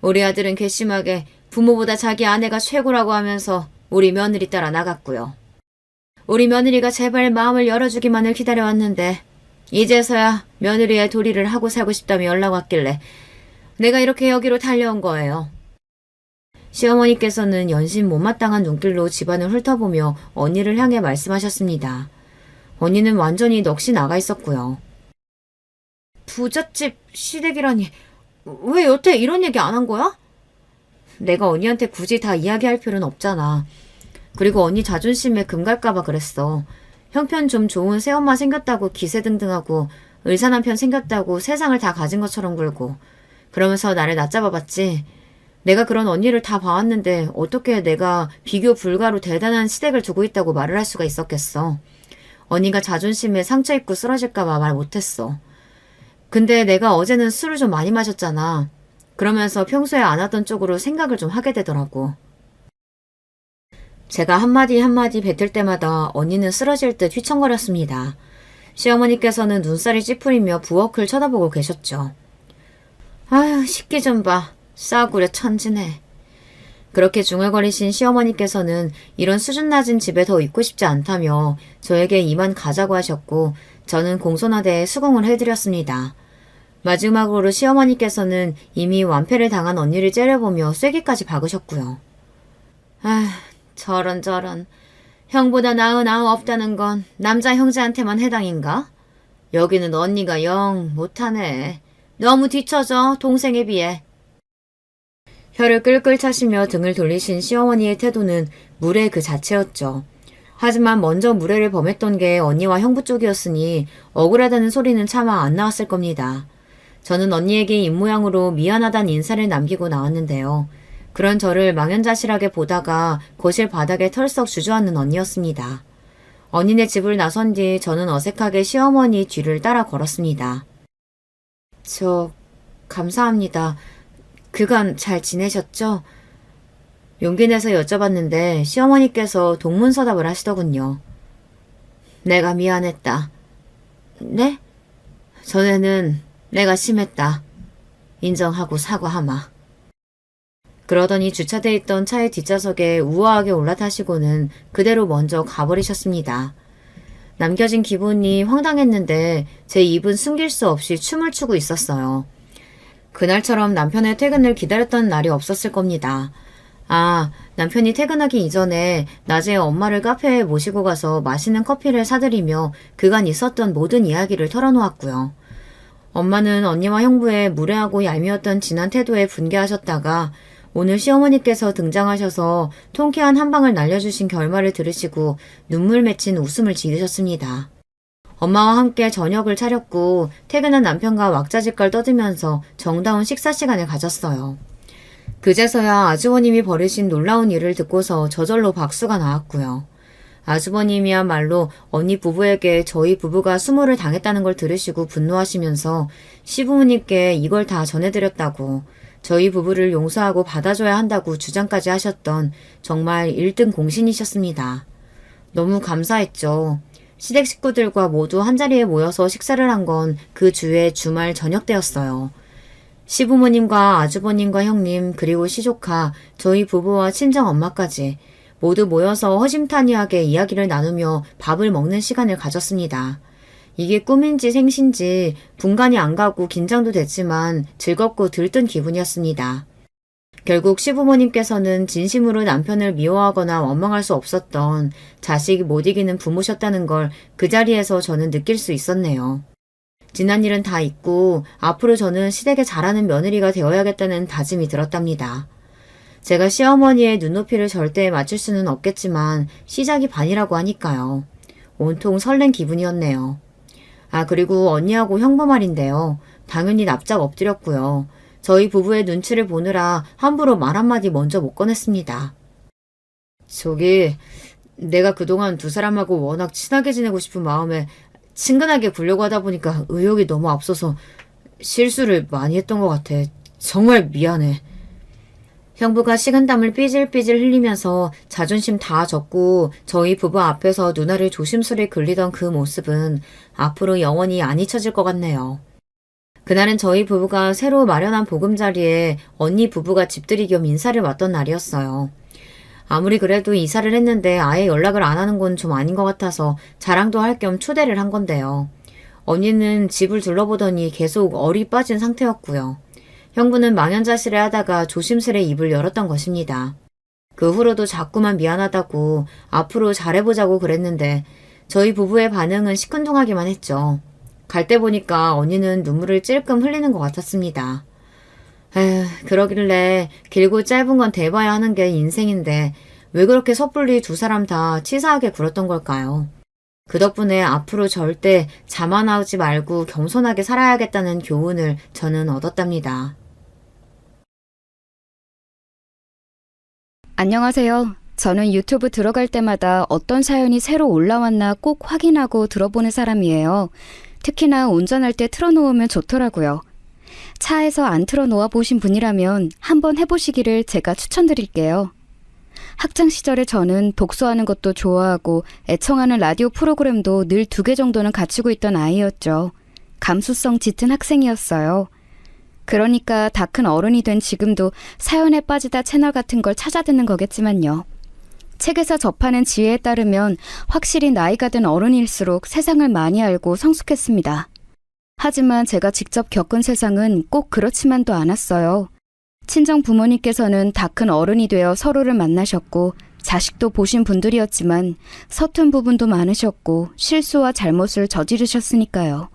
우리 아들은 괘씸하게 부모보다 자기 아내가 최고라고 하면서 우리 며느리 따라 나갔고요. 우리 며느리가 제발 마음을 열어주기만을 기다려왔는데 이제서야 며느리의 도리를 하고 살고 싶다며 연락 왔길래 내가 이렇게 여기로 달려온 거예요. 시어머니께서는 연신 못마땅한 눈길로 집안을 훑어보며 언니를 향해 말씀하셨습니다. 언니는 완전히 넋이 나가 있었고요. 부잣집 시댁이라니 왜 여태 이런 얘기 안 한 거야? 내가 언니한테 굳이 다 이야기할 필요는 없잖아. 그리고 언니 자존심에 금 갈까봐 그랬어. 형편 좀 좋은 새엄마 생겼다고 기세등등하고 의사 남편 생겼다고 세상을 다 가진 것처럼 굴고 그러면서 나를 낮잡아봤지. 내가 그런 언니를 다 봐왔는데 어떻게 내가 비교 불가로 대단한 시댁을 두고 있다고 말을 할 수가 있었겠어. 언니가 자존심에 상처 입고 쓰러질까봐 말 못했어. 근데 내가 어제는 술을 좀 많이 마셨잖아. 그러면서 평소에 안 하던 쪽으로 생각을 좀 하게 되더라고. 제가 한마디 한마디 뱉을 때마다 언니는 쓰러질 듯 휘청거렸습니다. 시어머니께서는 눈살이 찌푸리며 부엌을 쳐다보고 계셨죠. 아휴, 식기 좀 봐. 싸구려 천지네. 그렇게 중얼거리신 시어머니께서는 이런 수준 낮은 집에 더 있고 싶지 않다며 저에게 이만 가자고 하셨고 저는 공손하게 수긍을 해드렸습니다. 마지막으로 시어머니께서는 이미 완패를 당한 언니를 째려보며 쐐기까지 박으셨고요. 아, 저런. 형보다 나은 아우 없다는 건 남자 형제한테만 해당인가? 여기는 언니가 영 못하네. 너무 뒤처져, 동생에 비해. 혀를 끌끌 차시며 등을 돌리신 시어머니의 태도는 무례 그 자체였죠. 하지만 먼저 무례를 범했던 게 언니와 형부 쪽이었으니 억울하다는 소리는 차마 안 나왔을 겁니다. 저는 언니에게 입모양으로 미안하다는 인사를 남기고 나왔는데요. 그런 저를 망연자실하게 보다가 거실 바닥에 털썩 주저앉는 언니였습니다. 언니네 집을 나선 뒤 저는 어색하게 시어머니 뒤를 따라 걸었습니다. 감사합니다. 그간 잘 지내셨죠? 용기 내서 여쭤봤는데 시어머니께서 동문서답을 하시더군요. 내가 미안했다. 네? 전에는 내가 심했다. 인정하고 사과하마. 그러더니 주차돼 있던 차의 뒷좌석에 우아하게 올라타시고는 그대로 먼저 가버리셨습니다. 남겨진 기분이 황당했는데 제 입은 숨길 수 없이 춤을 추고 있었어요. 그날처럼 남편의 퇴근을 기다렸던 날이 없었을 겁니다. 아, 남편이 퇴근하기 이전에 낮에 엄마를 카페에 모시고 가서 맛있는 커피를 사드리며 그간 있었던 모든 이야기를 털어놓았고요. 엄마는 언니와 형부의 무례하고 얄미웠던 지난 태도에 분개하셨다가 오늘 시어머니께서 등장하셔서 통쾌한 한 방을 날려주신 결말을 들으시고 눈물 맺힌 웃음을 지으셨습니다. 엄마와 함께 저녁을 차렸고 퇴근한 남편과 왁자지껄 떠들면서 정다운 식사 시간을 가졌어요. 그제서야 아주버님이 벌이신 놀라운 일을 듣고서 저절로 박수가 나왔고요. 아주버님이야말로 언니 부부에게 저희 부부가 수모를 당했다는 걸 들으시고 분노하시면서 시부모님께 이걸 다 전해드렸다고 저희 부부를 용서하고 받아줘야 한다고 주장까지 하셨던 정말 1등 공신이셨습니다. 너무 감사했죠. 시댁 식구들과 모두 한자리에 모여서 식사를 한 건 그 주의 주말 저녁 때였어요. 시부모님과 아주버님과 형님 그리고 시조카, 저희 부부와 친정엄마까지 모두 모여서 허심탄회하게 이야기를 나누며 밥을 먹는 시간을 가졌습니다. 이게 꿈인지 생신지 분간이 안 가고 긴장도 됐지만 즐겁고 들뜬 기분이었습니다. 결국 시부모님께서는 진심으로 남편을 미워하거나 원망할 수 없었던 자식이 못 이기는 부모셨다는 걸 그 자리에서 저는 느낄 수 있었네요. 지난 일은 다 잊고 앞으로 저는 시댁에 잘하는 며느리가 되어야겠다는 다짐이 들었답니다. 제가 시어머니의 눈높이를 절대 맞출 수는 없겠지만 시작이 반이라고 하니까요. 온통 설렌 기분이었네요. 아, 그리고 언니하고 형부 말인데요. 당연히 납작 엎드렸고요. 저희 부부의 눈치를 보느라 함부로 말 한마디 먼저 못 꺼냈습니다. 내가 그동안 두 사람하고 워낙 친하게 지내고 싶은 마음에 친근하게 굴려고 하다 보니까 의욕이 너무 앞서서 실수를 많이 했던 것 같아. 정말 미안해. 형부가 식은땀을 삐질삐질 흘리면서 자존심 다 젖고 저희 부부 앞에서 누나를 조심스레 굴리던 그 모습은 앞으로 영원히 안 잊혀질 것 같네요. 그날은 저희 부부가 새로 마련한 보금자리에 언니 부부가 집들이 겸 인사를 왔던 날이었어요. 아무리 그래도 이사를 했는데 아예 연락을 안 하는 건 좀 아닌 것 같아서 자랑도 할 겸 초대를 한 건데요. 언니는 집을 둘러보더니 계속 얼이 빠진 상태였고요. 형부는 망연자실해 하다가 조심스레 입을 열었던 것입니다. 그 후로도 자꾸만 미안하다고 앞으로 잘해보자고 그랬는데 저희 부부의 반응은 시큰둥하기만 했죠. 갈 때 보니까 언니는 눈물을 찔끔 흘리는 것 같았습니다. 에휴, 그러길래 길고 짧은 건 대봐야 하는 게 인생인데 왜 그렇게 섣불리 두 사람 다 치사하게 굴었던 걸까요? 그 덕분에 앞으로 절대 자만하지 말고 겸손하게 살아야겠다는 교훈을 저는 얻었답니다. 안녕하세요. 저는 유튜브 들어갈 때마다 어떤 사연이 새로 올라왔나 꼭 확인하고 들어보는 사람이에요. 특히나 운전할 때 틀어놓으면 좋더라고요. 차에서 안 틀어놓아 보신 분이라면 한번 해보시기를 제가 추천드릴게요. 학창 시절에 저는 독서하는 것도 좋아하고 애청하는 라디오 프로그램도 늘 2개 정도는 갖추고 있던 아이였죠. 감수성 짙은 학생이었어요. 그러니까 다 큰 어른이 된 지금도 사연에 빠지다 채널 같은 걸 찾아 듣는 거겠지만요. 책에서 접하는 지혜에 따르면 확실히 나이가 든 어른일수록 세상을 많이 알고 성숙했습니다. 하지만 제가 직접 겪은 세상은 꼭 그렇지만도 않았어요. 친정 부모님께서는 다 큰 어른이 되어 서로를 만나셨고 자식도 보신 분들이었지만 서툰 부분도 많으셨고 실수와 잘못을 저지르셨으니까요.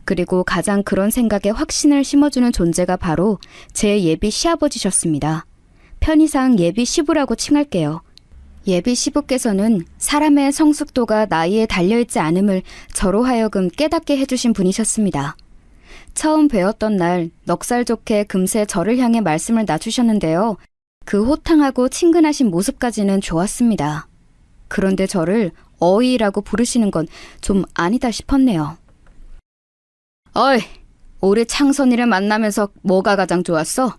그리고 가장 그런 생각에 확신을 심어주는 존재가 바로 제 예비 시아버지셨습니다. 편의상 예비 시부라고 칭할게요. 예비 시부께서는 사람의 성숙도가 나이에 달려있지 않음을 저로 하여금 깨닫게 해주신 분이셨습니다. 처음 뵈었던 날 넉살 좋게 금세 저를 향해 말씀을 놔주셨는데요. 그 호탕하고 친근하신 모습까지는 좋았습니다. 그런데 저를 어이라고 부르시는 건 좀 아니다 싶었네요. 어이, 올해 창선이를 만나면서 뭐가 가장 좋았어?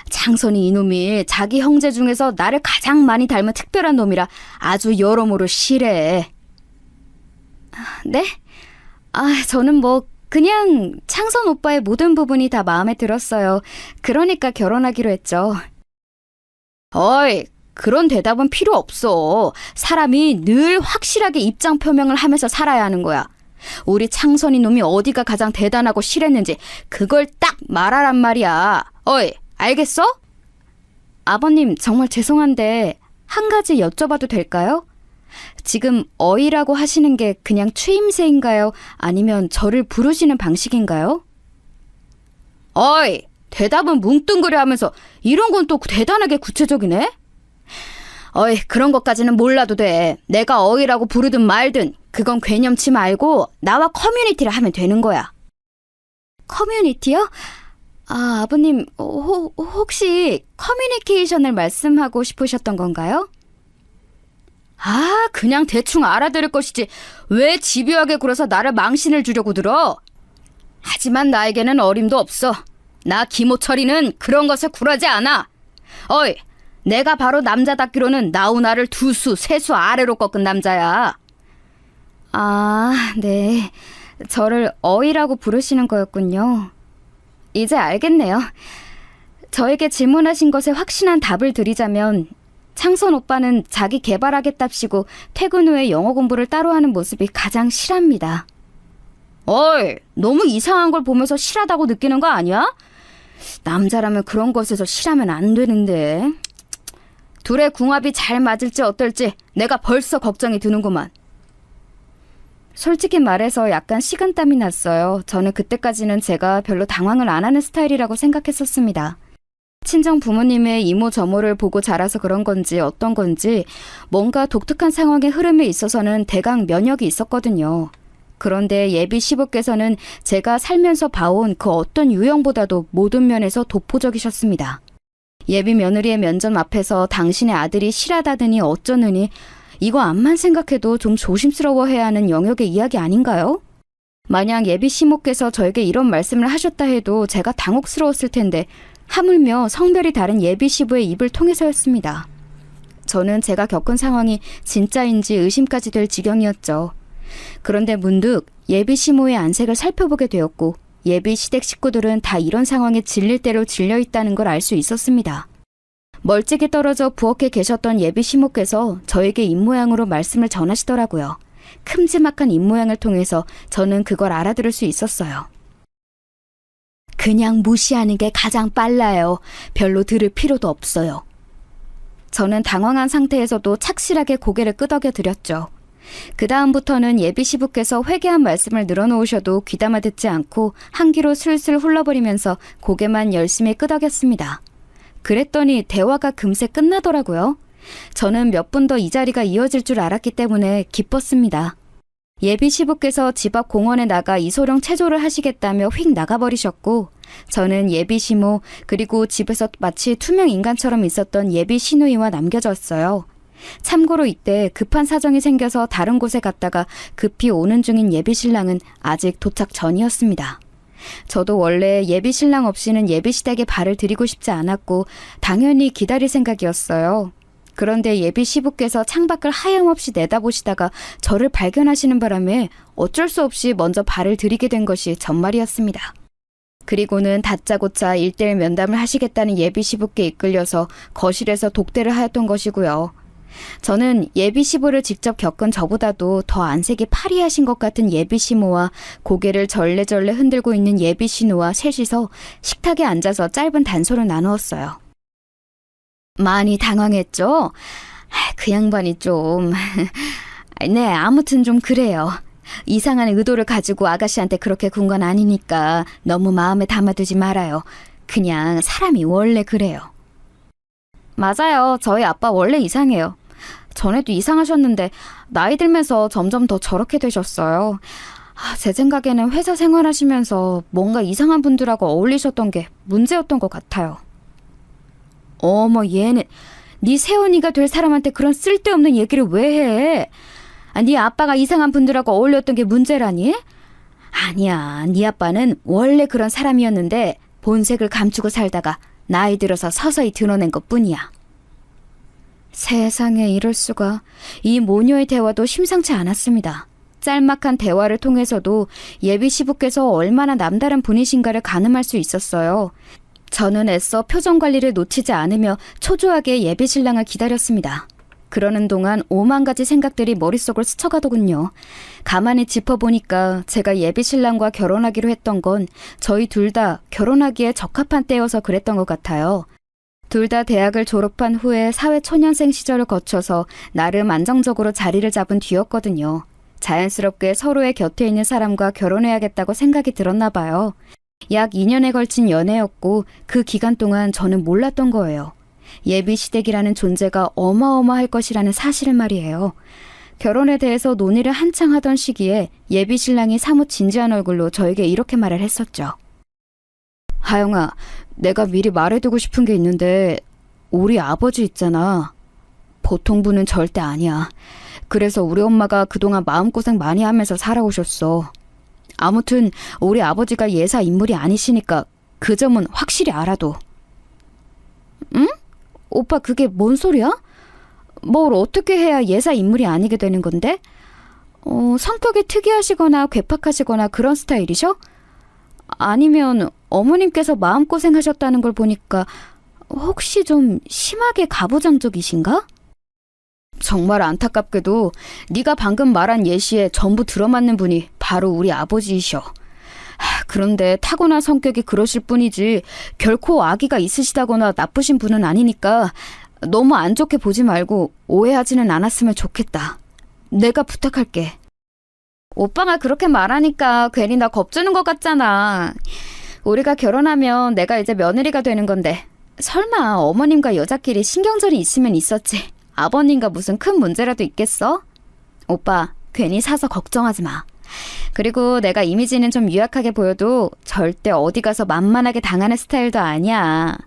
창선이 이놈이 자기 형제 중에서 나를 가장 많이 닮은 특별한 놈이라 아주 여러모로 싫어해. 네? 저는 그냥 창선 오빠의 모든 부분이 다 마음에 들었어요. 그러니까 결혼하기로 했죠. 어이, 그런 대답은 필요 없어. 사람이 늘 확실하게 입장 표명을 하면서 살아야 하는 거야. 우리 창선이 놈이 어디가 가장 대단하고 실했는지 그걸 딱 말하란 말이야. 어이, 알겠어? 아버님, 정말 죄송한데 한 가지 여쭤봐도 될까요? 지금 어이라고 하시는 게 그냥 추임새인가요? 아니면 저를 부르시는 방식인가요? 어이, 대답은 뭉뚱그려 하면서 이런 건 또 대단하게 구체적이네? 어이, 그런 것까지는 몰라도 돼. 내가 어이라고 부르든 말든 그건 괴념치 말고 나와 커뮤니티를 하면 되는 거야. 커뮤니티요? 아버님, 혹시 커뮤니케이션을 말씀하고 싶으셨던 건가요? 그냥 대충 알아들을 것이지 왜 집요하게 굴어서 나를 망신을 주려고 들어? 하지만 나에게는 어림도 없어. 나 김호철이는 그런 것에 굴하지 않아. 어이, 내가 바로 남자답기로는 나우나를 2수, 3수 아래로 꺾은 남자야. 네. 저를 어이라고 부르시는 거였군요. 이제 알겠네요. 저에게 질문하신 것에 확신한 답을 드리자면 창선 오빠는 자기 개발하겠답시고 퇴근 후에 영어 공부를 따로 하는 모습이 가장 실합니다. 어이, 너무 이상한 걸 보면서 실하다고 느끼는 거 아니야? 남자라면 그런 것에서 실하면 안 되는데. 둘의 궁합이 잘 맞을지 어떨지 내가 벌써 걱정이 드는구만. 솔직히 말해서 약간 식은땀이 났어요. 저는 그때까지는 제가 별로 당황을 안 하는 스타일이라고 생각했었습니다. 친정 부모님의 이모저모를 보고 자라서 그런 건지 어떤 건지 뭔가 독특한 상황의 흐름에 있어서는 대강 면역이 있었거든요. 그런데 예비 시부께서는 제가 살면서 봐온 그 어떤 유형보다도 모든 면에서 독보적이셨습니다. 예비 며느리의 면접 앞에서 당신의 아들이 실하다더니 어쩌느니 이거 암만 생각해도 좀 조심스러워해야 하는 영역의 이야기 아닌가요? 만약 예비 시모께서 저에게 이런 말씀을 하셨다 해도 제가 당혹스러웠을 텐데 하물며 성별이 다른 예비 시부의 입을 통해서였습니다. 저는 제가 겪은 상황이 진짜인지 의심까지 될 지경이었죠. 그런데 문득 예비 시모의 안색을 살펴보게 되었고 예비 시댁 식구들은 다 이런 상황에 질릴 대로 질려 있다는 걸 알 수 있었습니다. 멀찍이 떨어져 부엌에 계셨던 예비 시모께서 저에게 입모양으로 말씀을 전하시더라고요. 큼지막한 입모양을 통해서 저는 그걸 알아들을 수 있었어요. 그냥 무시하는 게 가장 빨라요. 별로 들을 필요도 없어요. 저는 당황한 상태에서도 착실하게 고개를 끄덕여 드렸죠. 그 다음부터는 예비 시부께서 회개한 말씀을 늘어놓으셔도 귀담아 듣지 않고 한 귀로 슬슬 흘러버리면서 고개만 열심히 끄덕였습니다. 그랬더니 대화가 금세 끝나더라고요. 저는 몇 분 더 이 자리가 이어질 줄 알았기 때문에 기뻤습니다. 예비 시부께서 집 앞 공원에 나가 이소룡 체조를 하시겠다며 휙 나가버리셨고, 저는 예비 시모 그리고 집에서 마치 투명 인간처럼 있었던 예비 시누이와 남겨졌어요. 참고로 이때 급한 사정이 생겨서 다른 곳에 갔다가 급히 오는 중인 예비 신랑은 아직 도착 전이었습니다. 저도 원래 예비 신랑 없이는 예비 시댁에 발을 들이고 싶지 않았고 당연히 기다릴 생각이었어요. 그런데 예비 시부께서 창밖을 하염없이 내다보시다가 저를 발견하시는 바람에 어쩔 수 없이 먼저 발을 들이게 된 것이 전말이었습니다. 그리고는 다짜고짜 1:1 면담을 하시겠다는 예비 시부께 이끌려서 거실에서 독대를 하였던 것이고요. 저는 예비 시부를 직접 겪은 저보다도 더 안색이 파리하신 것 같은 예비 시모와 고개를 절레절레 흔들고 있는 예비 시누와 셋이서 식탁에 앉아서 짧은 단소를 나누었어요. 많이 당황했죠? 그 양반이 좀... 네, 아무튼 좀 그래요. 이상한 의도를 가지고 아가씨한테 그렇게 군 건 아니니까 너무 마음에 담아두지 말아요. 그냥 사람이 원래 그래요. 맞아요. 저희 아빠 원래 이상해요. 전에도 이상하셨는데 나이 들면서 점점 더 저렇게 되셨어요. 제 생각에는 회사 생활하시면서 뭔가 이상한 분들하고 어울리셨던 게 문제였던 것 같아요. 어머, 얘는 네 새언니가 될 사람한테 그런 쓸데없는 얘기를 왜 해? 네 아빠가 이상한 분들하고 어울렸던 게 문제라니? 아니야, 네 아빠는 원래 그런 사람이었는데 본색을 감추고 살다가 나이 들어서 서서히 드러낸 것뿐이야. 세상에, 이럴 수가. 이 모녀의 대화도 심상치 않았습니다. 짤막한 대화를 통해서도 예비 시부께서 얼마나 남다른 분이신가를 가늠할 수 있었어요. 저는 애써 표정 관리를 놓치지 않으며 초조하게 예비 신랑을 기다렸습니다. 그러는 동안 5만 가지 생각들이 머릿속을 스쳐가더군요. 가만히 짚어보니까 제가 예비 신랑과 결혼하기로 했던 건 저희 둘 다 결혼하기에 적합한 때여서 그랬던 것 같아요. 둘 다 대학을 졸업한 후에 사회초년생 시절을 거쳐서 나름 안정적으로 자리를 잡은 뒤였거든요. 자연스럽게 서로의 곁에 있는 사람과 결혼해야겠다고 생각이 들었나 봐요. 약 2년에 걸친 연애였고 그 기간 동안 저는 몰랐던 거예요. 예비 시댁이라는 존재가 어마어마할 것이라는 사실을 말이에요. 결혼에 대해서 논의를 한창 하던 시기에 예비 신랑이 사뭇 진지한 얼굴로 저에게 이렇게 말을 했었죠. 하영아, 내가 미리 말해두고 싶은 게 있는데 우리 아버지 있잖아. 보통 분은 절대 아니야. 그래서 우리 엄마가 그동안 마음고생 많이 하면서 살아오셨어. 아무튼 우리 아버지가 예사 인물이 아니시니까 그 점은 확실히 알아둬. 응? 오빠, 그게 뭔 소리야? 뭘 어떻게 해야 예사 인물이 아니게 되는 건데? 성격이 특이하시거나 괴팍하시거나 그런 스타일이셔? 아니면 어머님께서 마음고생하셨다는 걸 보니까 혹시 좀 심하게 가부장적이신가? 정말 안타깝게도 네가 방금 말한 예시에 전부 들어맞는 분이 바로 우리 아버지이셔. 그런데 타고난 성격이 그러실 뿐이지 결코 악의가 있으시다거나 나쁘신 분은 아니니까 너무 안 좋게 보지 말고 오해하지는 않았으면 좋겠다. 내가 부탁할게. 오빠가 그렇게 말하니까 괜히 나 겁주는 것 같잖아. 우리가 결혼하면 내가 이제 며느리가 되는 건데 설마 어머님과 여자끼리 신경전이 있으면 있었지. 아버님과 무슨 큰 문제라도 있겠어? 오빠, 괜히 사서 걱정하지 마. 그리고 내가 이미지는 좀 유약하게 보여도 절대 어디 가서 만만하게 당하는 스타일도 아니야.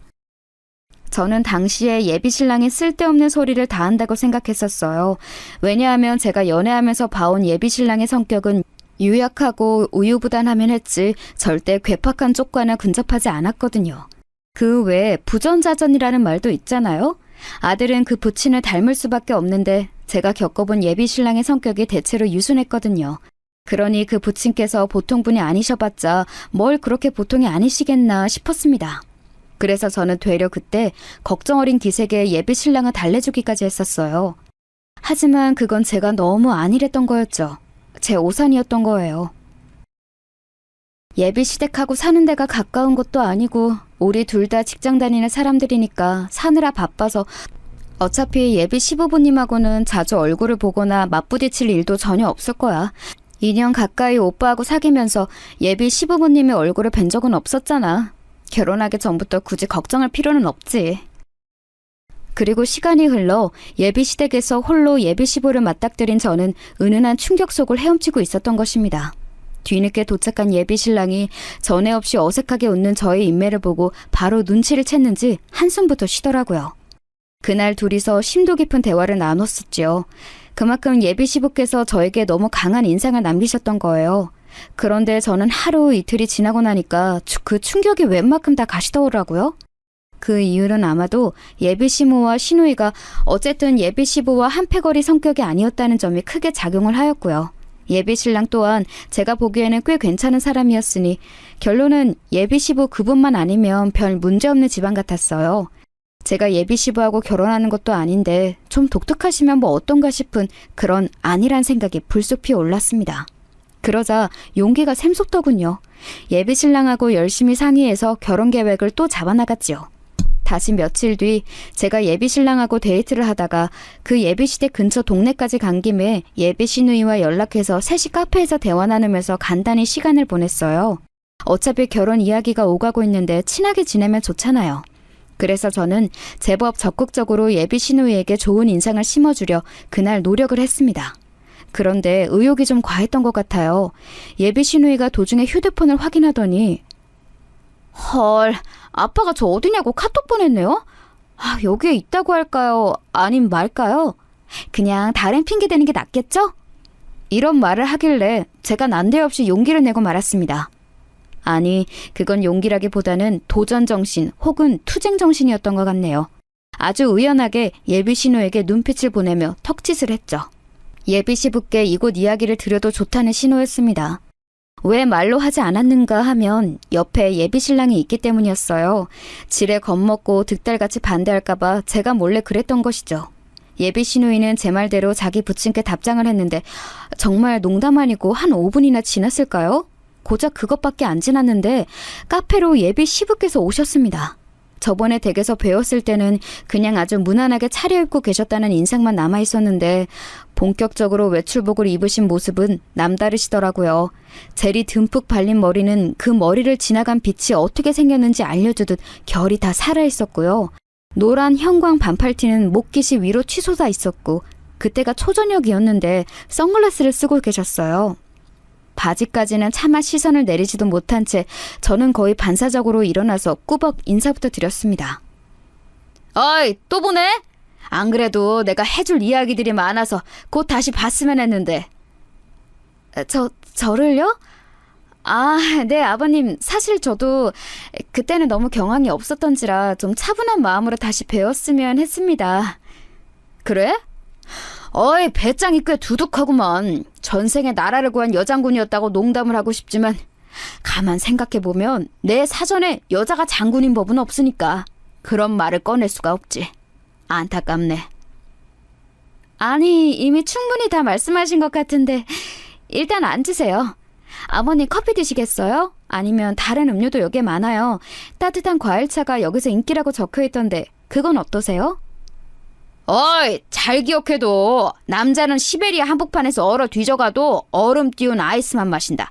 저는 당시에 예비 신랑이 쓸데없는 소리를 다 한다고 생각했었어요. 왜냐하면 제가 연애하면서 봐온 예비 신랑의 성격은 유약하고 우유부단하면 했지 절대 괴팍한 쪽과는 근접하지 않았거든요. 그 외에 부전자전이라는 말도 있잖아요. 아들은 그 부친을 닮을 수밖에 없는데 제가 겪어본 예비 신랑의 성격이 대체로 유순했거든요. 그러니 그 부친께서 보통 분이 아니셔봤자 뭘 그렇게 보통이 아니시겠나 싶었습니다. 그래서 저는 되려 그때 걱정 어린 기색에 예비 신랑을 달래주기까지 했었어요. 하지만 그건 제가 너무 안일했던 거였죠. 제 오산이었던 거예요. 예비 시댁하고 사는 데가 가까운 것도 아니고 우리 둘 다 직장 다니는 사람들이니까 사느라 바빠서 어차피 예비 시부모님하고는 자주 얼굴을 보거나 맞부딪힐 일도 전혀 없을 거야. 2년 가까이 오빠하고 사귀면서 예비 시부모님의 얼굴을 뵌 적은 없었잖아. 결혼하기 전부터 굳이 걱정할 필요는 없지. 그리고 시간이 흘러 예비 시댁에서 홀로 예비 시부를 맞닥뜨린 저는 은은한 충격 속을 헤엄치고 있었던 것입니다. 뒤늦게 도착한 예비 신랑이 전에 없이 어색하게 웃는 저의 인매를 보고 바로 눈치를 챘는지 한숨부터 쉬더라고요. 그날 둘이서 심도 깊은 대화를 나눴었지요. 그만큼 예비 시부께서 저에게 너무 강한 인상을 남기셨던 거예요. 그런데 저는 하루 이틀이 지나고 나니까 그 충격이 웬만큼 다 가시더라고요. 그 이유는 아마도 예비 시모와 시누이가 어쨌든 예비 시부와 한패거리 성격이 아니었다는 점이 크게 작용을 하였고요. 예비 신랑 또한 제가 보기에는 꽤 괜찮은 사람이었으니 결론은 예비 시부 그분만 아니면 별 문제없는 집안 같았어요. 제가 예비 시부하고 결혼하는 것도 아닌데 좀 독특하시면 뭐 어떤가 싶은 그런 안일한 생각이 불쑥 피어올랐습니다. 그러자 용기가 샘솟더군요. 예비 신랑하고 열심히 상의해서 결혼 계획을 또 잡아나갔지요. 다시 며칠 뒤 제가 예비 신랑하고 데이트를 하다가 그 예비 시댁 근처 동네까지 간 김에 예비 시누이와 연락해서 셋이 카페에서 대화 나누면서 간단히 시간을 보냈어요. 어차피 결혼 이야기가 오가고 있는데 친하게 지내면 좋잖아요. 그래서 저는 제법 적극적으로 예비 시누이에게 좋은 인상을 심어주려 그날 노력을 했습니다. 그런데 의욕이 좀 과했던 것 같아요. 예비 시누이가 도중에 휴대폰을 확인하더니 헐, 아빠가 저 어디냐고 카톡 보냈네요? 여기에 있다고 할까요? 아님 말까요? 그냥 다른 핑계 대는 게 낫겠죠? 이런 말을 하길래 제가 난데없이 용기를 내고 말았습니다. 아니, 그건 용기라기보다는 도전정신 혹은 투쟁정신이었던 것 같네요. 아주 의연하게 예비 신우에게 눈빛을 보내며 턱짓을 했죠. 예비 시부께 이곳 이야기를 드려도 좋다는 신호였습니다. 왜 말로 하지 않았는가 하면 옆에 예비 신랑이 있기 때문이었어요. 지레 겁먹고 득달같이 반대할까봐 제가 몰래 그랬던 것이죠. 예비 시누이는 제 말대로 자기 부친께 답장을 했는데 정말 농담 아니고 한 5분이나 지났을까요? 고작 그것밖에 안 지났는데 카페로 예비 시부께서 오셨습니다. 저번에 댁에서 뵈었을 때는 그냥 아주 무난하게 차려입고 계셨다는 인상만 남아있었는데 본격적으로 외출복을 입으신 모습은 남다르시더라고요. 젤이 듬뿍 발린 머리는 그 머리를 지나간 빛이 어떻게 생겼는지 알려주듯 결이 다 살아있었고요. 노란 형광 반팔티는 목깃이 위로 치솟아 있었고 그때가 초저녁이었는데 선글라스를 쓰고 계셨어요. 바지까지는 차마 시선을 내리지도 못한 채 저는 거의 반사적으로 일어나서 꾸벅 인사부터 드렸습니다. 어이, 또 보네? 안 그래도 내가 해줄 이야기들이 많아서 곧 다시 봤으면 했는데. 저를요? 네, 아버님. 사실 저도 그때는 너무 경황이 없었던지라 좀 차분한 마음으로 다시 배웠으면 했습니다. 그래? 어이, 배짱이 꽤 두둑하구만. 전생에 나라를 구한 여장군이었다고 농담을 하고 싶지만 가만 생각해보면 내 사전에 여자가 장군인 법은 없으니까 그런 말을 꺼낼 수가 없지. 안타깝네. 아니, 이미 충분히 다 말씀하신 것 같은데 일단 앉으세요. 아버님 커피 드시겠어요? 아니면 다른 음료도 여기에 많아요. 따뜻한 과일차가 여기서 인기라고 적혀있던데 그건 어떠세요? 어이, 잘 기억해도 남자는 시베리아 한복판에서 얼어 뒤져가도 얼음 띄운 아이스만 마신다.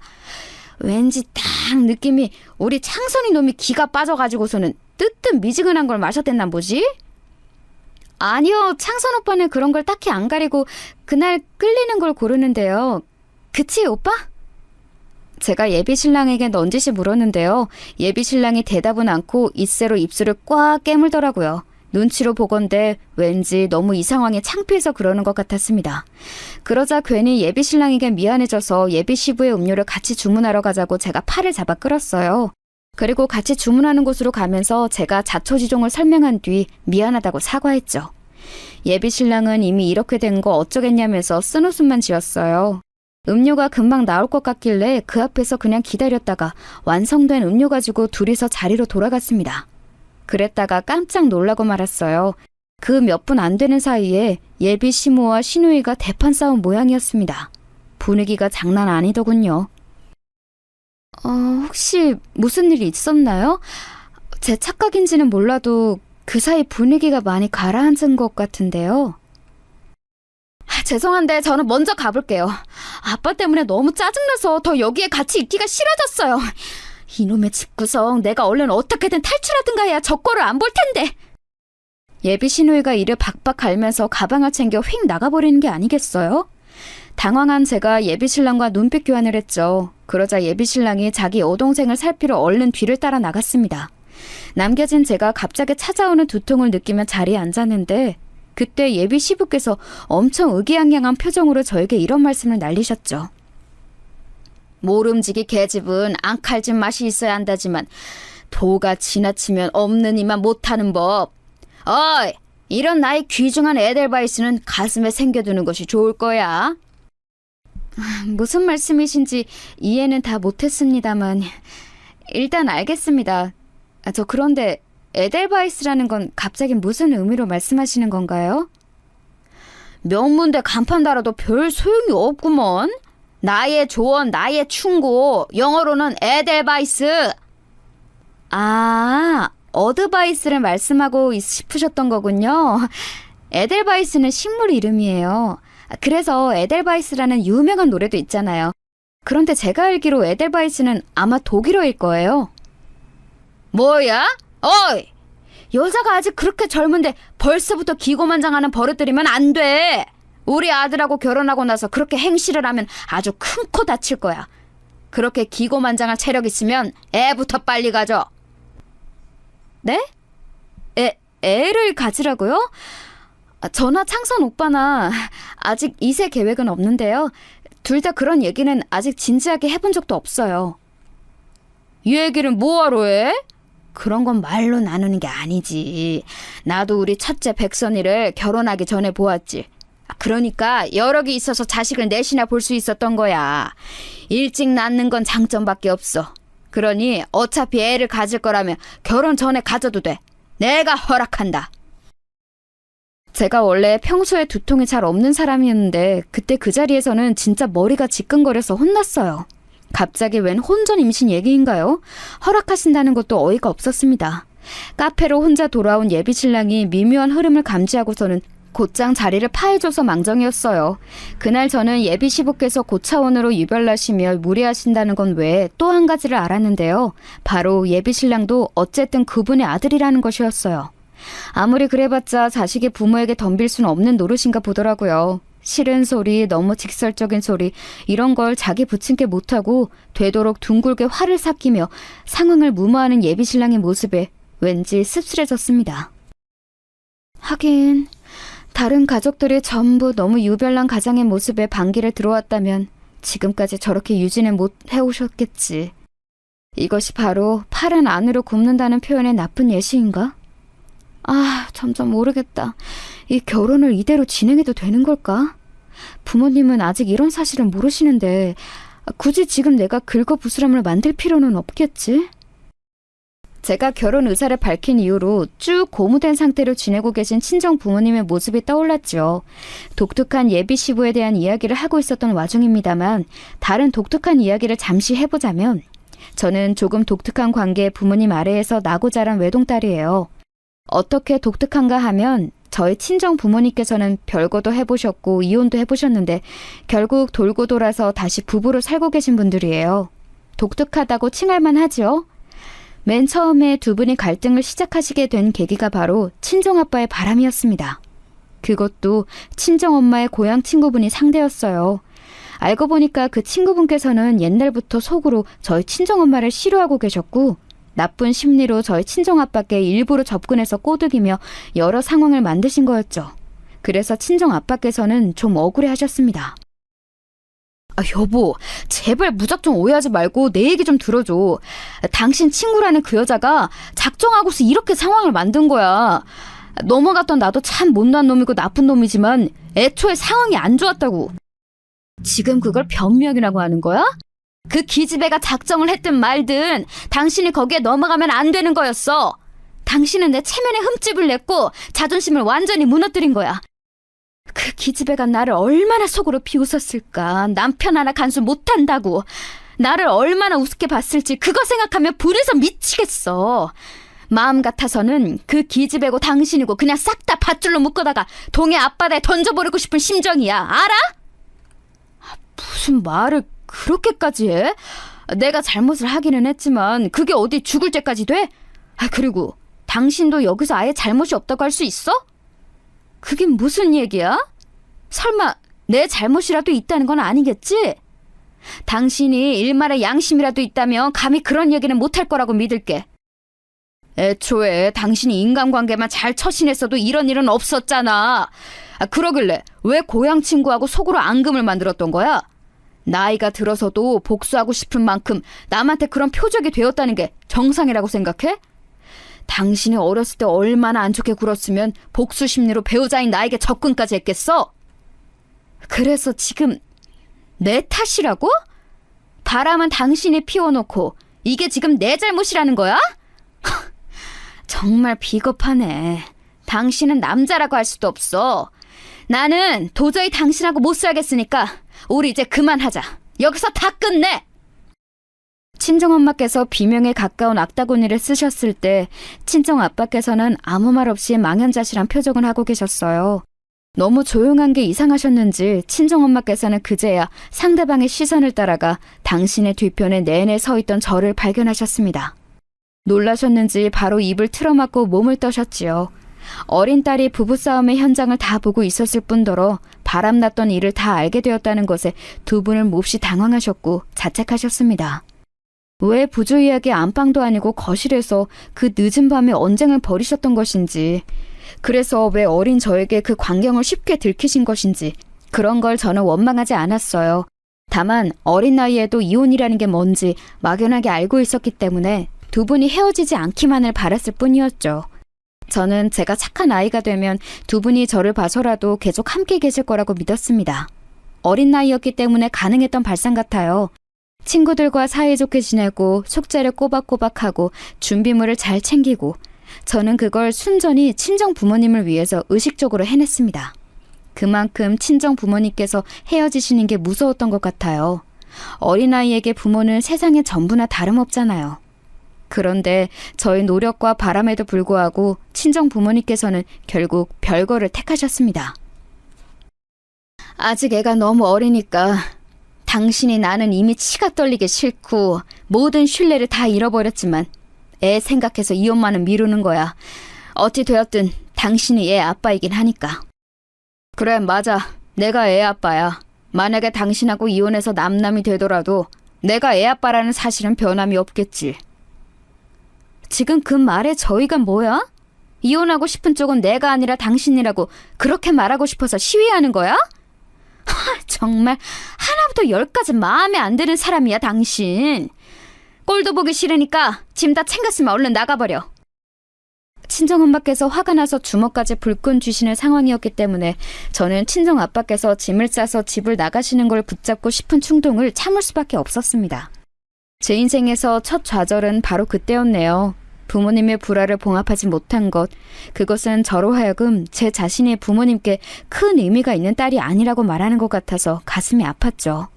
왠지 딱 느낌이 우리 창선이 놈이 기가 빠져가지고서는 뜨뜻 미지근한 걸 마셨댔나 보지? 아니요, 창선 오빠는 그런 걸 딱히 안 가리고 그날 끌리는 걸 고르는데요. 그치, 오빠? 제가 예비 신랑에게 넌지시 물었는데요. 예비 신랑이 대답은 않고 이새로 입술을 꽉 깨물더라고요. 눈치로 보건대 왠지 너무 이 상황에 창피해서 그러는 것 같았습니다. 그러자 괜히 예비 신랑에게 미안해져서 예비 시부의 음료를 같이 주문하러 가자고 제가 팔을 잡아 끌었어요. 그리고 같이 주문하는 곳으로 가면서 제가 자초지종을 설명한 뒤 미안하다고 사과했죠. 예비 신랑은 이미 이렇게 된 거 어쩌겠냐면서 쓴웃음만 지었어요. 음료가 금방 나올 것 같길래 그 앞에서 그냥 기다렸다가 완성된 음료 가지고 둘이서 자리로 돌아갔습니다. 그랬다가 깜짝 놀라고 말았어요. 그 몇 분 안 되는 사이에 예비 시모와 시누이가 대판 싸운 모양이었습니다. 분위기가 장난 아니더군요. 혹시 무슨 일이 있었나요? 제 착각인지는 몰라도 그 사이 분위기가 많이 가라앉은 것 같은데요. 죄송한데 저는 먼저 가볼게요. 아빠 때문에 너무 짜증나서 더 여기에 같이 있기가 싫어졌어요. 이놈의 집구석, 내가 얼른 어떻게든 탈출하든가 해야 저 꼴을 안 볼 텐데. 예비 시누이가 이를 박박 갈면서 가방을 챙겨 휙 나가버리는 게 아니겠어요? 당황한 제가 예비 신랑과 눈빛 교환을 했죠. 그러자 예비 신랑이 자기 여동생을 살피러 얼른 뒤를 따라 나갔습니다. 남겨진 제가 갑자기 찾아오는 두통을 느끼며 자리에 앉았는데 그때 예비 시부께서 엄청 의기양양한 표정으로 저에게 이런 말씀을 날리셨죠. 모름지기 계집은 앙칼진 맛이 있어야 한다지만 도가 지나치면 없는 이만 못하는 법. 어이, 이런 나이 귀중한 에델바이스는 가슴에 새겨두는 것이 좋을 거야. 무슨 말씀이신지 이해는 다 못했습니다만 일단 알겠습니다. 저 그런데 에델바이스라는 건 갑자기 무슨 의미로 말씀하시는 건가요? 명문대 간판 달아도 별 소용이 없구먼. 나의 조언, 나의 충고, 영어로는 에델바이스. 어드바이스를 말씀하고 싶으셨던 거군요. 에델바이스는 식물 이름이에요. 그래서 에델바이스라는 유명한 노래도 있잖아요. 그런데 제가 알기로 에델바이스는 아마 독일어일 거예요. 뭐야? 어이! 여자가 아직 그렇게 젊은데 벌써부터 기고만장하는 버릇들이면 안 돼. 우리 아들하고 결혼하고 나서 그렇게 행실을 하면 아주 큰 코 다칠 거야. 그렇게 기고만장할 체력 있으면 애부터 빨리 가져. 네? 애를 가지라고요? 저나 창선 오빠나 아직 2세 계획은 없는데요. 둘 다 그런 얘기는 아직 진지하게 해본 적도 없어요. 이 얘기를 뭐하러 해? 그런 건 말로 나누는 게 아니지. 나도 우리 첫째 백선이를 결혼하기 전에 보았지. 그러니까 여력이 있어서 자식을 넷이나 볼 수 있었던 거야. 일찍 낳는 건 장점밖에 없어. 그러니 어차피 애를 가질 거라면 결혼 전에 가져도 돼. 내가 허락한다. 제가 원래 평소에 두통이 잘 없는 사람이었는데 그때 그 자리에서는 진짜 머리가 지끈거려서 혼났어요. 갑자기 웬 혼전 임신 얘기인가요? 허락하신다는 것도 어이가 없었습니다. 카페로 혼자 돌아온 예비 신랑이 미묘한 흐름을 감지하고서는 곧장 자리를 파해줘서 망정이었어요. 그날 저는 예비 시부께서 고차원으로 유별나시며 무리하신다는 건 외에 또 한 가지를 알았는데요. 바로 예비 신랑도 어쨌든 그분의 아들이라는 것이었어요. 아무리 그래봤자 자식이 부모에게 덤빌 수는 없는 노릇인가 보더라고요. 싫은 소리, 너무 직설적인 소리, 이런 걸 자기 부친께 못하고 되도록 둥글게 화를 삭히며 상황을 무마하는 예비 신랑의 모습에 왠지 씁쓸해졌습니다. 하긴 다른 가족들이 전부 너무 유별난 가장의 모습에 반기를 들어왔다면 지금까지 저렇게 유지는 못 해오셨겠지. 이것이 바로 팔은 안으로 굽는다는 표현의 나쁜 예시인가? 점점 모르겠다. 이 결혼을 이대로 진행해도 되는 걸까? 부모님은 아직 이런 사실을 모르시는데 굳이 지금 내가 긁어부스럼을 만들 필요는 없겠지? 제가 결혼 의사를 밝힌 이후로 쭉 고무된 상태로 지내고 계신 친정 부모님의 모습이 떠올랐죠. 독특한 예비 시부에 대한 이야기를 하고 있었던 와중입니다만 다른 독특한 이야기를 잠시 해보자면 저는 조금 독특한 관계의 부모님 아래에서 나고 자란 외동딸이에요. 어떻게 독특한가 하면 저희 친정 부모님께서는 별거도 해보셨고 이혼도 해보셨는데 결국 돌고 돌아서 다시 부부로 살고 계신 분들이에요. 독특하다고 칭할만 하죠. 맨 처음에 두 분이 갈등을 시작하시게 된 계기가 바로 친정아빠의 바람이었습니다. 그것도 친정엄마의 고향 친구분이 상대였어요. 알고 보니까 그 친구분께서는 옛날부터 속으로 저희 친정엄마를 싫어하고 계셨고 나쁜 심리로 저희 친정아빠께 일부러 접근해서 꼬드기며 여러 상황을 만드신 거였죠. 그래서 친정아빠께서는 좀 억울해하셨습니다. 여보, 제발 무작정 오해하지 말고 내 얘기 좀 들어줘. 당신 친구라는 그 여자가 작정하고서 이렇게 상황을 만든 거야. 넘어갔던 나도 참 못난 놈이고 나쁜 놈이지만 애초에 상황이 안 좋았다고. 지금 그걸 변명이라고 하는 거야? 그 기집애가 작정을 했든 말든 당신이 거기에 넘어가면 안 되는 거였어. 당신은 내 체면에 흠집을 냈고 자존심을 완전히 무너뜨린 거야. 그 기집애가 나를 얼마나 속으로 비웃었을까. 남편 하나 간수 못한다고. 나를 얼마나 우습게 봤을지 그거 생각하면 불에서 미치겠어. 마음 같아서는 그 기집애고 당신이고 그냥 싹 다 밧줄로 묶어다가 동해 앞바다에 던져버리고 싶은 심정이야. 알아? 무슨 말을 그렇게까지 해? 내가 잘못을 하기는 했지만 그게 어디 죽을 죄까지 돼? 그리고 당신도 여기서 아예 잘못이 없다고 할 수 있어? 그게 무슨 얘기야? 설마 내 잘못이라도 있다는 건 아니겠지? 당신이 일말의 양심이라도 있다면 감히 그런 얘기는 못할 거라고 믿을게. 애초에 당신이 인간관계만 잘 처신했어도 이런 일은 없었잖아. 그러길래 왜 고향 친구하고 속으로 앙금을 만들었던 거야? 나이가 들어서도 복수하고 싶은 만큼 남한테 그런 표적이 되었다는 게 정상이라고 생각해? 당신이 어렸을 때 얼마나 안 좋게 굴었으면 복수 심리로 배우자인 나에게 접근까지 했겠어? 그래서 지금 내 탓이라고? 바람은 당신이 피워놓고 이게 지금 내 잘못이라는 거야? 정말 비겁하네. 당신은 남자라고 할 수도 없어. 나는 도저히 당신하고 못 살겠으니까 우리 이제 그만하자. 여기서 다 끝내. 친정엄마께서 비명에 가까운 악다구니를 쓰셨을 때 친정아빠께서는 아무 말 없이 망연자실한 표정을 하고 계셨어요. 너무 조용한 게 이상하셨는지 친정엄마께서는 그제야 상대방의 시선을 따라가 당신의 뒤편에 내내 서 있던 저를 발견하셨습니다. 놀라셨는지 바로 입을 틀어막고 몸을 떠셨지요. 어린 딸이 부부싸움의 현장을 다 보고 있었을 뿐더러 바람났던 일을 다 알게 되었다는 것에 두 분을 몹시 당황하셨고 자책하셨습니다. 왜 부주의하게 안방도 아니고 거실에서 그 늦은 밤에 언쟁을 벌이셨던 것인지, 그래서 왜 어린 저에게 그 광경을 쉽게 들키신 것인지 그런 걸 저는 원망하지 않았어요. 다만 어린 나이에도 이혼이라는 게 뭔지 막연하게 알고 있었기 때문에 두 분이 헤어지지 않기만을 바랐을 뿐이었죠. 저는 제가 착한 아이가 되면 두 분이 저를 봐서라도 계속 함께 계실 거라고 믿었습니다. 어린 나이였기 때문에 가능했던 발상 같아요. 친구들과 사이좋게 지내고 숙제를 꼬박꼬박하고 준비물을 잘 챙기고 저는 그걸 순전히 친정 부모님을 위해서 의식적으로 해냈습니다. 그만큼 친정 부모님께서 헤어지시는 게 무서웠던 것 같아요. 어린아이에게 부모는 세상의 전부나 다름없잖아요. 그런데 저의 노력과 바람에도 불구하고 친정 부모님께서는 결국 별거를 택하셨습니다. 아직 애가 너무 어리니까 당신이 나는 이미 치가 떨리게 싫고 모든 신뢰를 다 잃어버렸지만 애 생각해서 이혼만은 미루는 거야. 어찌 되었든 당신이 애 아빠이긴 하니까. 그래, 맞아. 내가 애 아빠야. 만약에 당신하고 이혼해서 남남이 되더라도 내가 애 아빠라는 사실은 변함이 없겠지. 지금 그 말의 저희가 뭐야? 이혼하고 싶은 쪽은 내가 아니라 당신이라고 그렇게 말하고 싶어서 시위하는 거야? 정말 하나부터 열까지 마음에 안 드는 사람이야, 당신. 꼴도 보기 싫으니까 짐 다 챙겼으면 얼른 나가버려. 친정엄마께서 화가 나서 주먹까지 불끈 쥐시는 상황이었기 때문에 저는 친정아빠께서 짐을 싸서 집을 나가시는 걸 붙잡고 싶은 충동을 참을 수밖에 없었습니다. 제 인생에서 첫 좌절은 바로 그때였네요. 부모님의 불화를 봉합하지 못한 것, 그것은 저로 하여금 제 자신이 부모님께 큰 의미가 있는 딸이 아니라고 말하는 것 같아서 가슴이 아팠죠.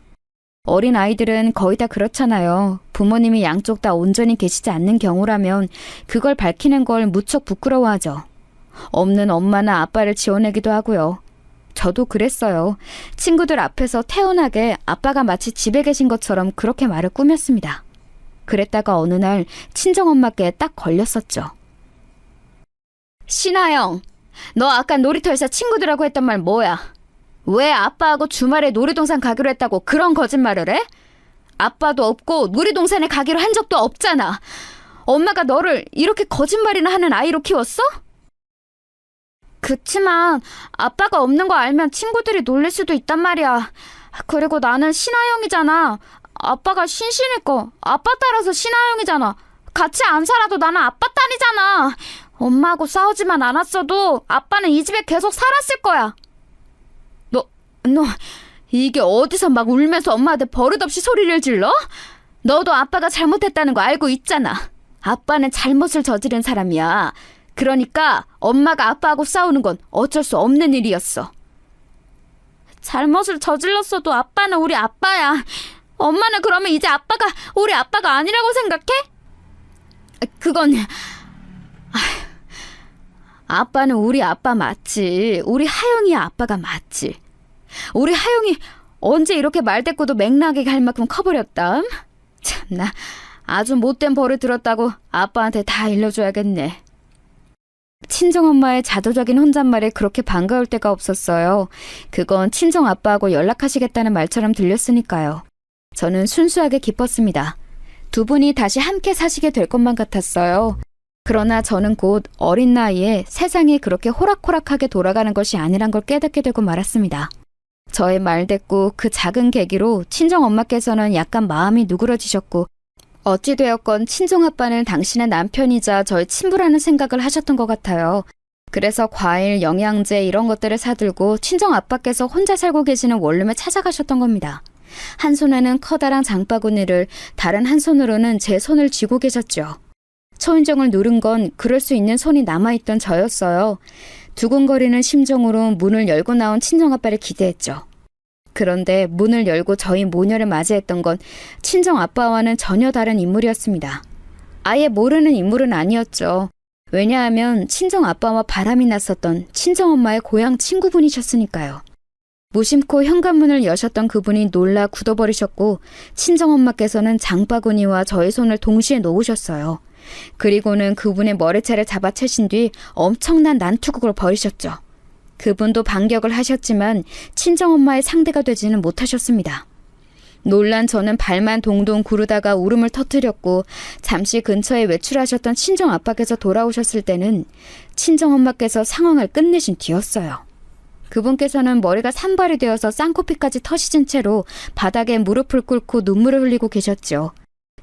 어린 아이들은 거의 다 그렇잖아요. 부모님이 양쪽 다 온전히 계시지 않는 경우라면 그걸 밝히는 걸 무척 부끄러워하죠. 없는 엄마나 아빠를 지어내기도 하고요. 저도 그랬어요. 친구들 앞에서 태연하게 아빠가 마치 집에 계신 것처럼 그렇게 말을 꾸몄습니다. 그랬다가 어느 날 친정엄마께 딱 걸렸었죠. 신하영, 너 아까 놀이터에서 친구들하고 했던 말 뭐야? 왜 아빠하고 주말에 놀이동산 가기로 했다고 그런 거짓말을 해? 아빠도 없고 놀이동산에 가기로 한 적도 없잖아. 엄마가 너를 이렇게 거짓말이나 하는 아이로 키웠어? 그치만 아빠가 없는 거 알면 친구들이 놀릴 수도 있단 말이야. 그리고 나는 신하영이잖아. 아빠가 신신이고 아빠 따라서 신하영이잖아. 같이 안 살아도 나는 아빠 딸이잖아. 엄마하고 싸우지만 않았어도 아빠는 이 집에 계속 살았을 거야. 너 이게 어디서 막 울면서 엄마한테 버릇없이 소리를 질러? 너도 아빠가 잘못했다는 거 알고 있잖아. 아빠는 잘못을 저지른 사람이야. 그러니까 엄마가 아빠하고 싸우는 건 어쩔 수 없는 일이었어. 잘못을 저질렀어도 아빠는 우리 아빠야. 엄마는 그러면 이제 아빠가 우리 아빠가 아니라고 생각해? 그건... 아빠는 우리 아빠 맞지. 우리 하영이 아빠가 맞지. 우리 하영이 언제 이렇게 말대꾸도 맹랑하게 갈 만큼 커버렸다. 참나, 아주 못된 벌을 들었다고 아빠한테 다 일러줘야겠네. 친정엄마의 자조적인 혼잣말에 그렇게 반가울 때가 없었어요. 그건 친정아빠하고 연락하시겠다는 말처럼 들렸으니까요. 저는 순수하게 기뻤습니다. 두 분이 다시 함께 사시게 될 것만 같았어요. 그러나 저는 곧 어린 나이에 세상이 그렇게 호락호락하게 돌아가는 것이 아니란 걸 깨닫게 되고 말았습니다. 저의 말대꾸 그 작은 계기로 친정엄마께서는 약간 마음이 누그러지셨고 어찌되었건 친정아빠는 당신의 남편이자 저의 친부라는 생각을 하셨던 것 같아요. 그래서 과일, 영양제 이런 것들을 사들고 친정아빠께서 혼자 살고 계시는 원룸에 찾아가셨던 겁니다. 한 손에는 커다란 장바구니를 다른 한 손으로는 제 손을 쥐고 계셨죠. 초인종을 누른 건 그럴 수 있는 손이 남아있던 저였어요. 두근거리는 심정으로 문을 열고 나온 친정아빠를 기대했죠. 그런데 문을 열고 저희 모녀를 맞이했던 건 친정아빠와는 전혀 다른 인물이었습니다. 아예 모르는 인물은 아니었죠. 왜냐하면 친정아빠와 바람이 났었던 친정엄마의 고향 친구분이셨으니까요. 무심코 현관문을 여셨던 그분이 놀라 굳어버리셨고 친정엄마께서는 장바구니와 저의 손을 동시에 놓으셨어요. 그리고는 그분의 머리채를 잡아채신 뒤 엄청난 난투극을 벌이셨죠. 그분도 반격을 하셨지만 친정엄마의 상대가 되지는 못하셨습니다. 놀란 저는 발만 동동 구르다가 울음을 터뜨렸고 잠시 근처에 외출하셨던 친정아빠께서 돌아오셨을 때는 친정엄마께서 상황을 끝내신 뒤였어요. 그분께서는 머리가 산발이 되어서 쌍코피까지 터시진 채로 바닥에 무릎을 꿇고 눈물을 흘리고 계셨죠.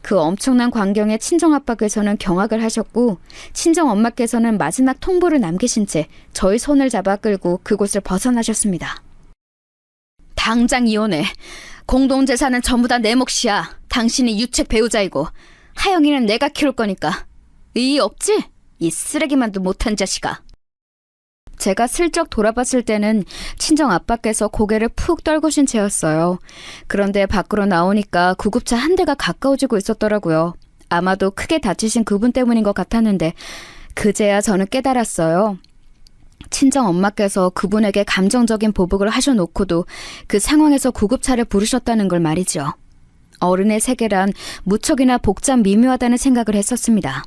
그 엄청난 광경에 친정아빠께서는 경악을 하셨고 친정엄마께서는 마지막 통보를 남기신 채 저희 손을 잡아 끌고 그곳을 벗어나셨습니다. 당장 이혼해. 공동재산은 전부 다 내 몫이야. 당신이 유책 배우자이고 하영이는 내가 키울 거니까. 의의 없지? 이 쓰레기만도 못한 자식아. 제가 슬쩍 돌아봤을 때는 친정아빠께서 고개를 푹 떨구신 채였어요. 그런데 밖으로 나오니까 구급차 한 대가 가까워지고 있었더라고요. 아마도 크게 다치신 그분 때문인 것 같았는데 그제야 저는 깨달았어요. 친정엄마께서 그분에게 감정적인 보복을 하셔놓고도 그 상황에서 구급차를 부르셨다는 걸 말이죠. 어른의 세계란 무척이나 복잡 미묘하다는 생각을 했었습니다.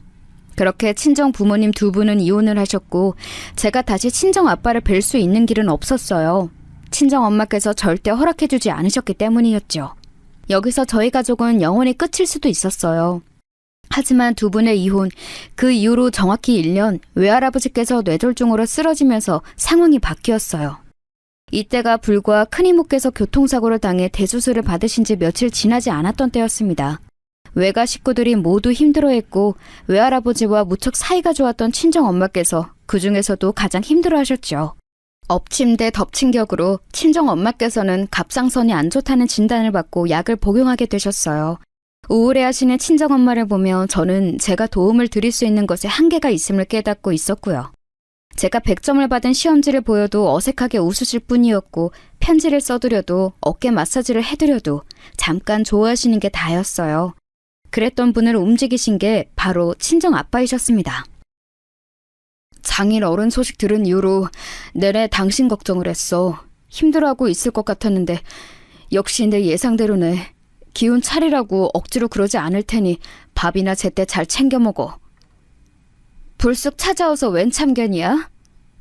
그렇게 친정 부모님 두 분은 이혼을 하셨고 제가 다시 친정 아빠를 뵐 수 있는 길은 없었어요. 친정 엄마께서 절대 허락해주지 않으셨기 때문이었죠. 여기서 저희 가족은 영원히 끝일 수도 있었어요. 하지만 두 분의 이혼, 그 이후로 정확히 1년 외할아버지께서 뇌졸중으로 쓰러지면서 상황이 바뀌었어요. 이때가 불과 큰이모께서 교통사고를 당해 대수술을 받으신 지 며칠 지나지 않았던 때였습니다. 외가 식구들이 모두 힘들어했고 외할아버지와 무척 사이가 좋았던 친정엄마께서 그 중에서도 가장 힘들어하셨죠. 엎침 대 덮친 격으로 친정엄마께서는 갑상선이 안 좋다는 진단을 받고 약을 복용하게 되셨어요. 우울해하시는 친정엄마를 보며 저는 제가 도움을 드릴 수 있는 것에 한계가 있음을 깨닫고 있었고요. 제가 100점을 받은 시험지를 보여도 어색하게 웃으실 뿐이었고 편지를 써드려도 어깨 마사지를 해드려도 잠깐 좋아하시는 게 다였어요. 그랬던 분을 움직이신 게 바로 친정아빠이셨습니다. 장일 어른 소식 들은 이후로 내내 당신 걱정을 했어. 힘들어하고 있을 것 같았는데 역시 내 예상대로네. 기운 차리라고 억지로 그러지 않을 테니 밥이나 제때 잘 챙겨 먹어. 불쑥 찾아와서 웬 참견이야?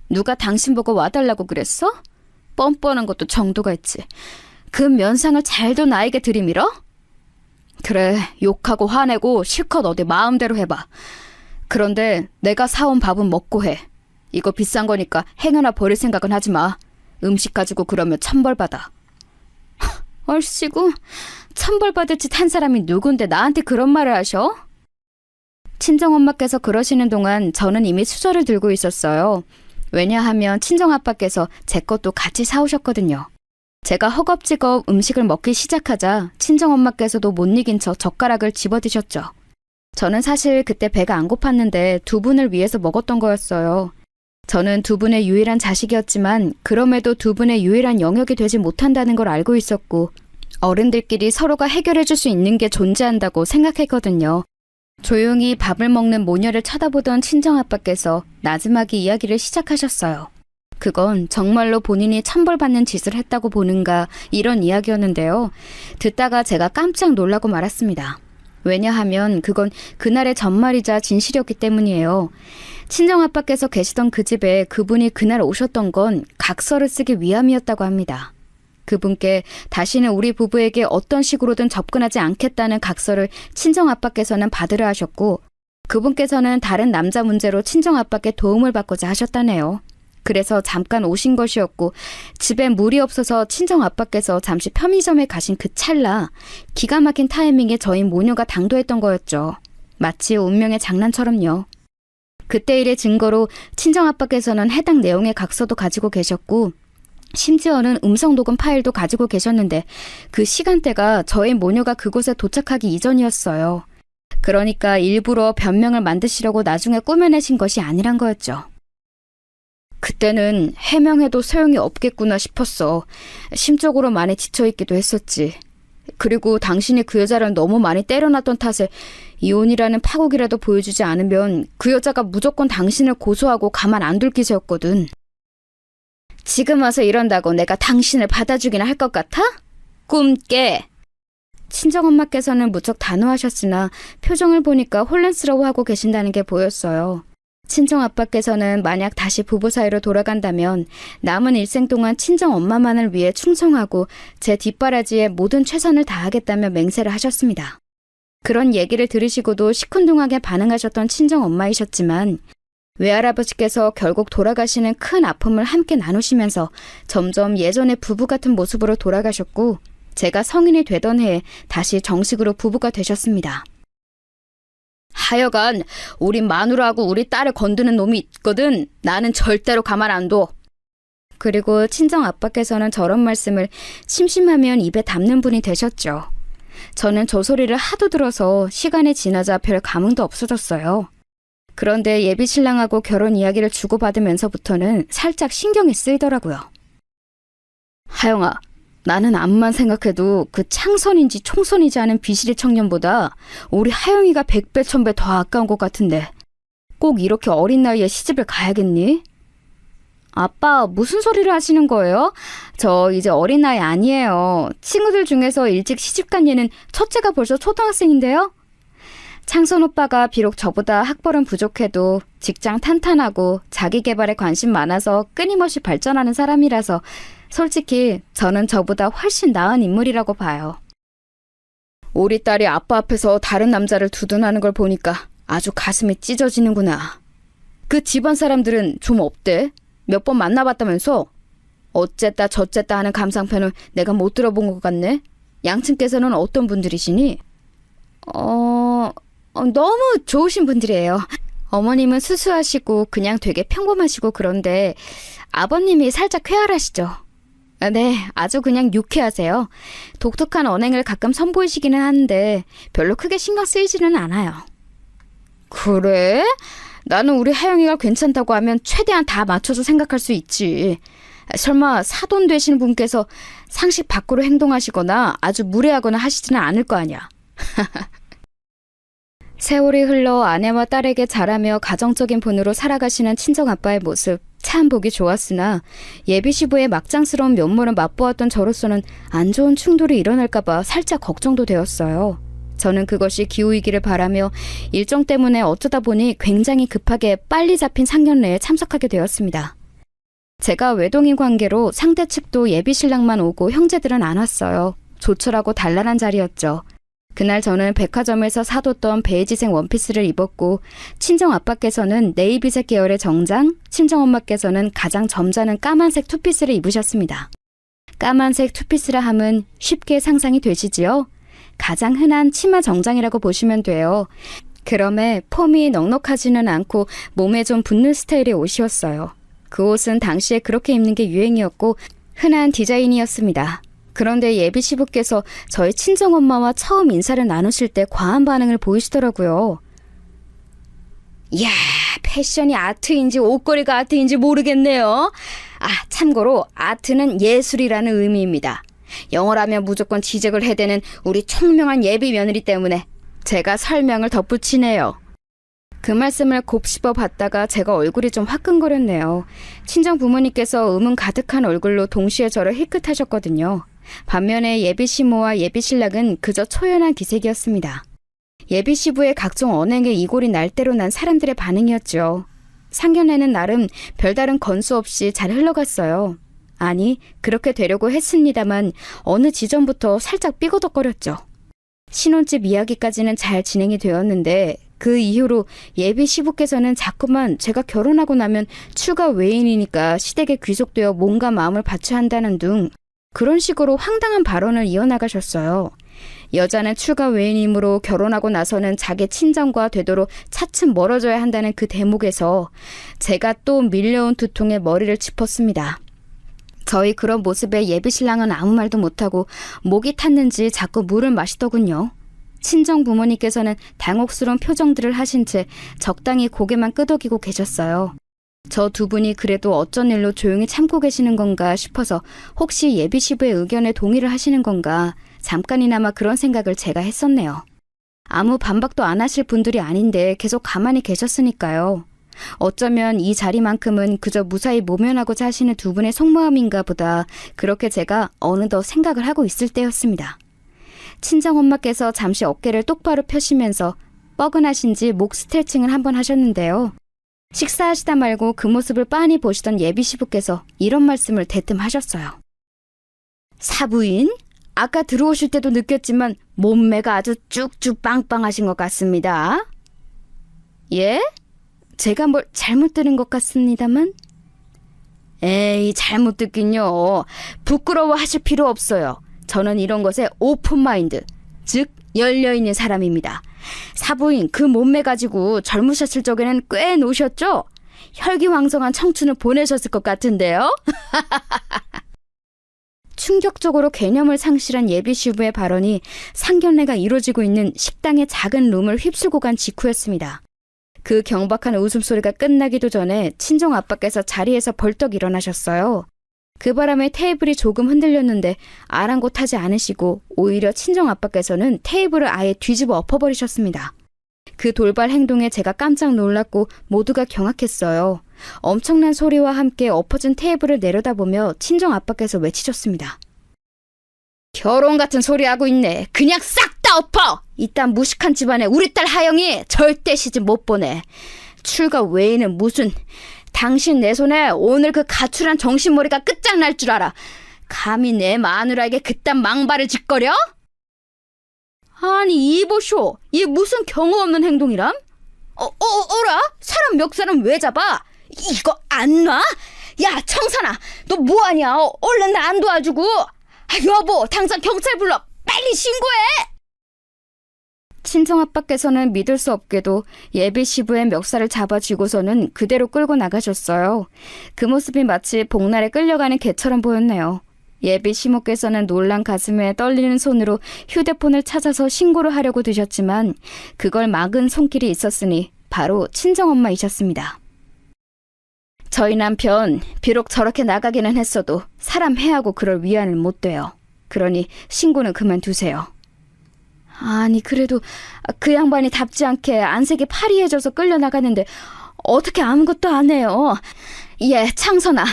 누가 당신 보고 와달라고 그랬어? 뻔뻔한 것도 정도가 있지. 그 면상을 잘도 나에게 들이밀어? 그래, 욕하고 화내고 실컷 어디 마음대로 해봐. 그런데 내가 사온 밥은 먹고 해. 이거 비싼 거니까 행여나 버릴 생각은 하지 마. 음식 가지고 그러면 천벌받아. 얼씨구, 천벌받을 짓 한 사람이 누군데 나한테 그런 말을 하셔? 친정엄마께서 그러시는 동안 저는 이미 수저를 들고 있었어요. 왜냐하면 친정아빠께서 제 것도 같이 사오셨거든요. 제가 허겁지겁 음식을 먹기 시작하자 친정엄마께서도 못 이긴 척 젓가락을 집어드셨죠. 저는 사실 그때 배가 안 고팠는데 두 분을 위해서 먹었던 거였어요. 저는 두 분의 유일한 자식이었지만 그럼에도 두 분의 유일한 영역이 되지 못한다는 걸 알고 있었고 어른들끼리 서로가 해결해 줄 수 있는 게 존재한다고 생각했거든요. 조용히 밥을 먹는 모녀를 쳐다보던 친정아빠께서 나지막이 이야기를 시작하셨어요. 그건 정말로 본인이 천벌받는 짓을 했다고 보는가 이런 이야기였는데요. 듣다가 제가 깜짝 놀라고 말았습니다. 왜냐하면 그건 그날의 전말이자 진실이었기 때문이에요. 친정아빠께서 계시던 그 집에 그분이 그날 오셨던 건 각서를 쓰기 위함이었다고 합니다. 그분께 다시는 우리 부부에게 어떤 식으로든 접근하지 않겠다는 각서를 친정아빠께서는 받으려 하셨고 그분께서는 다른 남자 문제로 친정아빠께 도움을 받고자 하셨다네요. 그래서 잠깐 오신 것이었고 집에 물이 없어서 친정아빠께서 잠시 편의점에 가신 그 찰나 기가 막힌 타이밍에 저희 모녀가 당도했던 거였죠. 마치 운명의 장난처럼요. 그때 일의 증거로 친정아빠께서는 해당 내용의 각서도 가지고 계셨고 심지어는 음성 녹음 파일도 가지고 계셨는데 그 시간대가 저희 모녀가 그곳에 도착하기 이전이었어요. 그러니까 일부러 변명을 만드시려고 나중에 꾸며내신 것이 아니란 거였죠. 그때는 해명해도 소용이 없겠구나 싶었어. 심적으로 많이 지쳐있기도 했었지. 그리고 당신이 그 여자를 너무 많이 때려놨던 탓에 이혼이라는 파국이라도 보여주지 않으면 그 여자가 무조건 당신을 고소하고 가만 안 둘 기세였거든. 지금 와서 이런다고 내가 당신을 받아주기나 할 것 같아? 꿈 깨! 친정엄마께서는 무척 단호하셨으나 표정을 보니까 혼란스러워하고 계신다는 게 보였어요. 친정아빠께서는 만약 다시 부부 사이로 돌아간다면 남은 일생 동안 친정엄마만을 위해 충성하고 제 뒷바라지에 모든 최선을 다하겠다며 맹세를 하셨습니다. 그런 얘기를 들으시고도 시큰둥하게 반응하셨던 친정엄마이셨지만 외할아버지께서 결국 돌아가시는 큰 아픔을 함께 나누시면서 점점 예전의 부부 같은 모습으로 돌아가셨고 제가 성인이 되던 해에 다시 정식으로 부부가 되셨습니다. 하여간 우리 마누라하고 우리 딸을 건드는 놈이 있거든. 나는 절대로 가만 안 둬. 그리고 친정아빠께서는 저런 말씀을 심심하면 입에 담는 분이 되셨죠. 저는 저 소리를 하도 들어서 시간이 지나자 별 감흥도 없어졌어요. 그런데 예비 신랑하고 결혼 이야기를 주고받으면서부터는 살짝 신경이 쓰이더라고요. 하영아, 나는 암만 생각해도 그 창선인지 총선이지 않은 비실이 청년보다 우리 하영이가 100배 1000배 더 아까운 것 같은데 꼭 이렇게 어린 나이에 시집을 가야겠니? 아빠, 무슨 소리를 하시는 거예요? 저 이제 어린 나이 아니에요. 친구들 중에서 일찍 시집간 얘는 첫째가 벌써 초등학생인데요? 창선 오빠가 비록 저보다 학벌은 부족해도 직장 탄탄하고 자기 개발에 관심 많아서 끊임없이 발전하는 사람이라서 솔직히 저는 저보다 훨씬 나은 인물이라고 봐요. 우리 딸이 아빠 앞에서 다른 남자를 두둔하는 걸 보니까 아주 가슴이 찢어지는구나. 그 집안 사람들은 좀 어때? 몇 번 만나봤다면서? 어쨌다 저쨌다 하는 감상편을 내가 못 들어본 것 같네. 양친께서는 어떤 분들이시니? 너무 좋으신 분들이에요. 어머님은 수수하시고 그냥 되게 평범하시고 그런데 아버님이 살짝 쾌활하시죠. 네, 아주 그냥 유쾌하세요. 독특한 언행을 가끔 선보이시기는 하는데 별로 크게 신경 쓰이지는 않아요. 그래? 나는 우리 하영이가 괜찮다고 하면 최대한 다 맞춰서 생각할 수 있지. 설마 사돈 되신 분께서 상식 밖으로 행동하시거나 아주 무례하거나 하시지는 않을 거 아니야. 세월이 흘러 아내와 딸에게 잘하며 가정적인 분으로 살아가시는 친정아빠의 모습 참 보기 좋았으나 예비시부의 막장스러운 면모를 맛보았던 저로서는 안 좋은 충돌이 일어날까봐 살짝 걱정도 되었어요. 저는 그것이 기우이기를 바라며 일정 때문에 어쩌다 보니 굉장히 급하게 빨리 잡힌 상견례에 참석하게 되었습니다. 제가 외동인 관계로 상대 측도 예비신랑만 오고 형제들은 안 왔어요. 조촐하고 단란한 자리였죠. 그날 저는 백화점에서 사뒀던 베이지색 원피스를 입었고 친정아빠께서는 네이비색 계열의 정장, 친정엄마께서는 가장 점잖은 까만색 투피스를 입으셨습니다. 까만색 투피스라 함은 쉽게 상상이 되시지요? 가장 흔한 치마 정장이라고 보시면 돼요. 그럼에 폼이 넉넉하지는 않고 몸에 좀 붙는 스타일의 옷이었어요. 그 옷은 당시에 그렇게 입는 게 유행이었고 흔한 디자인이었습니다. 그런데 예비 시부께서 저희 친정엄마와 처음 인사를 나누실 때 과한 반응을 보이시더라고요. 이야, 패션이 아트인지 옷걸이가 아트인지 모르겠네요. 참고로 아트는 예술이라는 의미입니다. 영어라면 무조건 지적을 해대는 우리 총명한 예비 며느리 때문에 제가 설명을 덧붙이네요. 그 말씀을 곱씹어 봤다가 제가 얼굴이 좀 화끈거렸네요. 친정 부모님께서 의문 가득한 얼굴로 동시에 저를 힐끗하셨거든요. 반면에 예비 시모와 예비 신랑은 그저 초연한 기색이었습니다. 예비 시부의 각종 언행에 이골이 날 대로 난 사람들의 반응이었죠. 상견례는 나름 별다른 건수 없이 잘 흘러갔어요. 아니, 그렇게 되려고 했습니다만 어느 지점부터 살짝 삐거덕거렸죠. 신혼집 이야기까지는 잘 진행이 되었는데 그 이후로 예비 시부께서는 자꾸만 제가 결혼하고 나면 추가 외인이니까 시댁에 귀속되어 몸과 마음을 바쳐야 한다는 등 그런 식으로 황당한 발언을 이어나가셨어요. 여자는 추가 외인이므로 결혼하고 나서는 자기 친정과 되도록 차츰 멀어져야 한다는 그 대목에서 제가 또 밀려온 두통에 머리를 짚었습니다. 저희 그런 모습에 예비 신랑은 아무 말도 못하고 목이 탔는지 자꾸 물을 마시더군요. 친정 부모님께서는 당혹스러운 표정들을 하신 채 적당히 고개만 끄덕이고 계셨어요. 저 두 분이 그래도 어쩐 일로 조용히 참고 계시는 건가 싶어서 혹시 예비 시부의 의견에 동의를 하시는 건가 잠깐이나마 그런 생각을 제가 했었네요. 아무 반박도 안 하실 분들이 아닌데 계속 가만히 계셨으니까요. 어쩌면 이 자리만큼은 그저 무사히 모면하고자 하시는 두 분의 속마음인가 보다 그렇게 제가 어느덧 생각을 하고 있을 때였습니다. 친정엄마께서 잠시 어깨를 똑바로 펴시면서 뻐근하신지 목 스트레칭을 한번 하셨는데요. 식사하시다 말고 그 모습을 빤히 보시던 예비 시부께서 이런 말씀을 대뜸 하셨어요. 사부인? 아까 들어오실 때도 느꼈지만 몸매가 아주 쭉쭉 빵빵하신 것 같습니다. 예? 제가 뭘 잘못 들은 것 같습니다만? 에이, 잘못 듣긴요. 부끄러워하실 필요 없어요. 저는 이런 것에 오픈마인드, 즉 열려있는 사람입니다. 사부인 그 몸매 가지고 젊으셨을 적에는 꽤 노셨죠? 혈기왕성한 청춘을 보내셨을 것 같은데요? 충격적으로 개념을 상실한 예비 시부의 발언이 상견례가 이루어지고 있는 식당의 작은 룸을 휩쓸고 간 직후였습니다. 그 경박한 웃음소리가 끝나기도 전에 친정 아빠께서 자리에서 벌떡 일어나셨어요. 그 바람에 테이블이 조금 흔들렸는데 아랑곳하지 않으시고 오히려 친정 아빠께서는 테이블을 아예 뒤집어 엎어버리셨습니다. 그 돌발 행동에 제가 깜짝 놀랐고 모두가 경악했어요. 엄청난 소리와 함께 엎어진 테이블을 내려다보며 친정 아빠께서 외치셨습니다. 결혼 같은 소리 하고 있네. 그냥 싹 다 엎어! 이딴 무식한 집안에 우리 딸 하영이 절대 시집 못 보내. 출가 외에는 무슨... 당신 내 손에 오늘 그 가출한 정신머리가 끝장날 줄 알아. 감히 내 마누라에게 그딴 망발을 짓거려? 아니 이보쇼. 이게 무슨 경우 없는 행동이람? 어라? 사람 멱살은 왜 잡아? 이거 안 놔? 야 청산아, 너 뭐하냐? 얼른 나 안 도와주고. 여보, 당장 경찰 불러. 빨리 신고해. 친정아빠께서는 믿을 수 없게도 예비 시부의 멱살을 잡아쥐고서는 그대로 끌고 나가셨어요. 그 모습이 마치 복날에 끌려가는 개처럼 보였네요. 예비 시모께서는 놀란 가슴에 떨리는 손으로 휴대폰을 찾아서 신고를 하려고 드셨지만 그걸 막은 손길이 있었으니 바로 친정엄마이셨습니다. 저희 남편 비록 저렇게 나가기는 했어도 사람 해하고 그럴 위안은 못 돼요. 그러니 신고는 그만두세요. 아니 그래도 그 양반이 답지 않게 안색이 파리해져서 끌려나가는데 어떻게 아무것도 안 해요. 예, 창선아,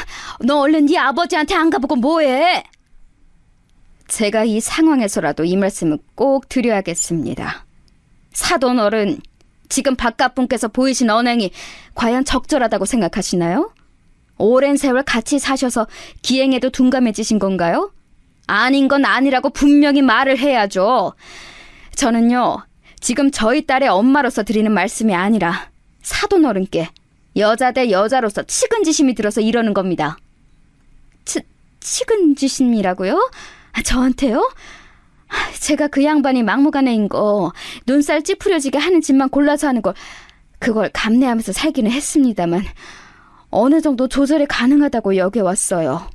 너 얼른 네 아버지한테 안 가보고 뭐해? 제가 이 상황에서라도 이 말씀을 꼭 드려야겠습니다. 사돈 어른, 지금 바깥분께서 보이신 언행이 과연 적절하다고 생각하시나요? 오랜 세월 같이 사셔서 기행에도 둔감해지신 건가요? 아닌 건 아니라고 분명히 말을 해야죠. 저는요, 지금 저희 딸의 엄마로서 드리는 말씀이 아니라 사돈 어른께 여자 대 여자로서 측은지심이 들어서 이러는 겁니다. 측은지심이라고요? 저한테요? 제가 그 양반이 막무가내인 거, 눈살 찌푸려지게 하는 짓만 골라서 하는 걸, 그걸 감내하면서 살기는 했습니다만 어느 정도 조절이 가능하다고 여겨왔어요.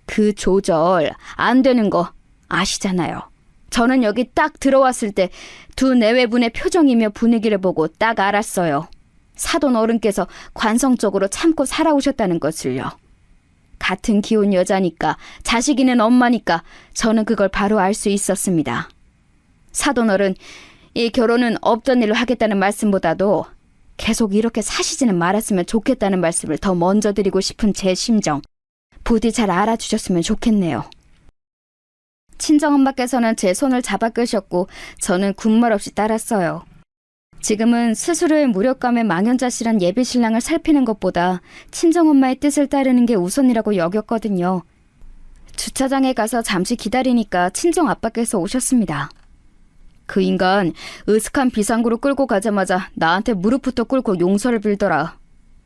그 조절 안 되는 거 아시잖아요. 저는 여기 딱 들어왔을 때 두 내외분의 표정이며 분위기를 보고 딱 알았어요. 사돈 어른께서 관성적으로 참고 살아오셨다는 것을요. 같은 기혼 여자니까, 자식 있는 엄마니까 저는 그걸 바로 알 수 있었습니다. 사돈 어른, 이 결혼은 없던 일로 하겠다는 말씀보다도 계속 이렇게 사시지는 말았으면 좋겠다는 말씀을 더 먼저 드리고 싶은 제 심정, 부디 잘 알아주셨으면 좋겠네요. 친정엄마께서는 제 손을 잡아 끄셨고 저는 군말 없이 따랐어요. 지금은 스스로의 무력감에 망연자실한 예비신랑을 살피는 것보다 친정엄마의 뜻을 따르는 게 우선이라고 여겼거든요. 주차장에 가서 잠시 기다리니까 친정아빠께서 오셨습니다. 그 인간 으슥한 비상구로 끌고 가자마자 나한테 무릎부터 꿇고 용서를 빌더라.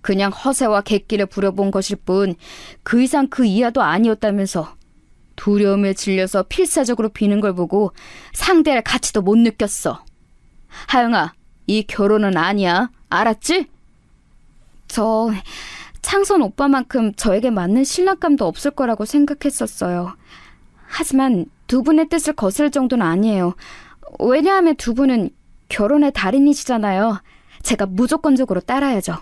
그냥 허세와 객기를 부려본 것일 뿐 그 이상 그 이하도 아니었다면서 두려움에 질려서 필사적으로 비는 걸 보고 상대할 가치도 못 느꼈어. 하영아, 이 결혼은 아니야. 알았지? 저 창선 오빠만큼 저에게 맞는 신랑감도 없을 거라고 생각했었어요. 하지만 두 분의 뜻을 거스를 정도는 아니에요. 왜냐하면 두 분은 결혼의 달인이시잖아요. 제가 무조건적으로 따라야죠.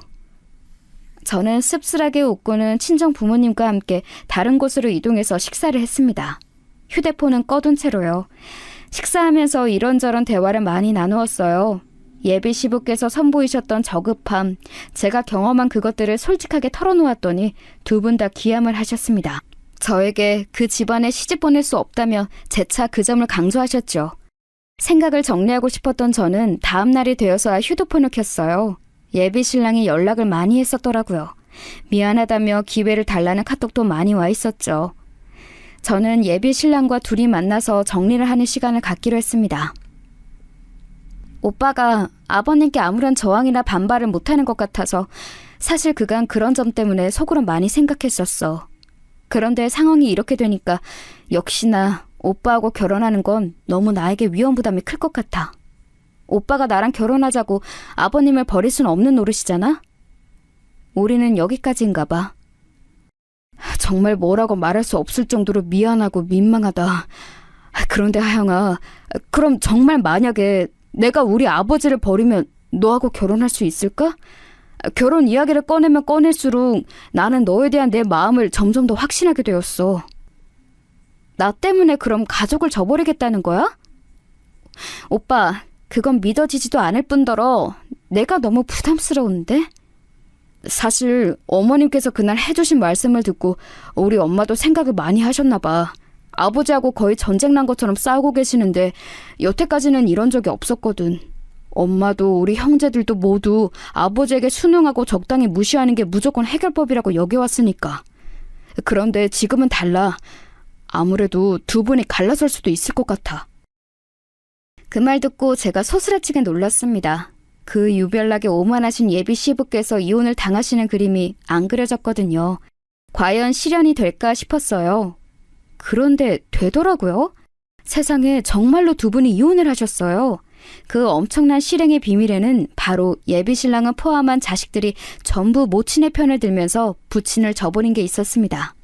저는 씁쓸하게 웃고는 친정 부모님과 함께 다른 곳으로 이동해서 식사를 했습니다. 휴대폰은 꺼둔 채로요. 식사하면서 이런저런 대화를 많이 나누었어요. 예비 시부께서 선보이셨던 저급함, 제가 경험한 그것들을 솔직하게 털어놓았더니 두 분 다 기함을 하셨습니다. 저에게 그 집안에 시집 보낼 수 없다며 재차 그 점을 강조하셨죠. 생각을 정리하고 싶었던 저는 다음 날이 되어서야 휴대폰을 켰어요. 예비 신랑이 연락을 많이 했었더라고요. 미안하다며 기회를 달라는 카톡도 많이 와 있었죠. 저는 예비 신랑과 둘이 만나서 정리를 하는 시간을 갖기로 했습니다. 오빠가 아버님께 아무런 저항이나 반발을 못하는 것 같아서 사실 그간 그런 점 때문에 속으로 많이 생각했었어. 그런데 상황이 이렇게 되니까 역시나 오빠하고 결혼하는 건 너무 나에게 위험 부담이 클 것 같아. 오빠가 나랑 결혼하자고 아버님을 버릴 순 없는 노릇이잖아? 우리는 여기까지인가 봐. 정말 뭐라고 말할 수 없을 정도로 미안하고 민망하다. 그런데 하영아, 그럼 정말 만약에 내가 우리 아버지를 버리면 너하고 결혼할 수 있을까? 결혼 이야기를 꺼내면 꺼낼수록 나는 너에 대한 내 마음을 점점 더 확신하게 되었어. 나 때문에 그럼 가족을 저버리겠다는 거야? 오빠, 그건 믿어지지도 않을 뿐더러 내가 너무 부담스러운데? 사실 어머님께서 그날 해주신 말씀을 듣고 우리 엄마도 생각을 많이 하셨나 봐. 아버지하고 거의 전쟁 난 것처럼 싸우고 계시는데 여태까지는 이런 적이 없었거든. 엄마도 우리 형제들도 모두 아버지에게 순응하고 적당히 무시하는 게 무조건 해결법이라고 여겨왔으니까. 그런데 지금은 달라. 아무래도 두 분이 갈라설 수도 있을 것 같아. 그 말 듣고 제가 소스라치게 놀랐습니다. 그 유별나게 오만하신 예비 시부께서 이혼을 당하시는 그림이 안 그려졌거든요. 과연 실현이 될까 싶었어요. 그런데 되더라고요. 세상에 정말로 두 분이 이혼을 하셨어요. 그 엄청난 실행의 비밀에는 바로 예비 신랑을 포함한 자식들이 전부 모친의 편을 들면서 부친을 저버린 게 있었습니다.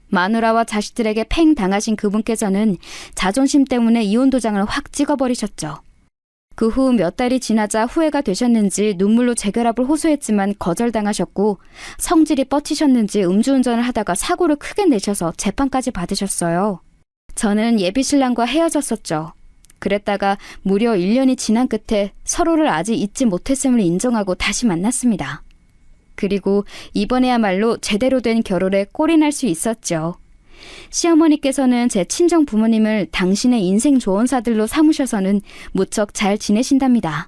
마누라와 자식들에게 팽 당하신 그분께서는 자존심 때문에 이혼 도장을 확 찍어버리셨죠. 그 후 몇 달이 지나자 후회가 되셨는지 눈물로 재결합을 호소했지만 거절당하셨고 성질이 뻗치셨는지 음주운전을 하다가 사고를 크게 내셔서 재판까지 받으셨어요. 저는 예비 신랑과 헤어졌었죠. 그랬다가 무려 1년이 지난 끝에 서로를 아직 잊지 못했음을 인정하고 다시 만났습니다. 그리고 이번에야말로 제대로 된 결혼에 꼴이 날 수 있었죠. 시어머니께서는 제 친정 부모님을 당신의 인생 조언사들로 삼으셔서는 무척 잘 지내신답니다.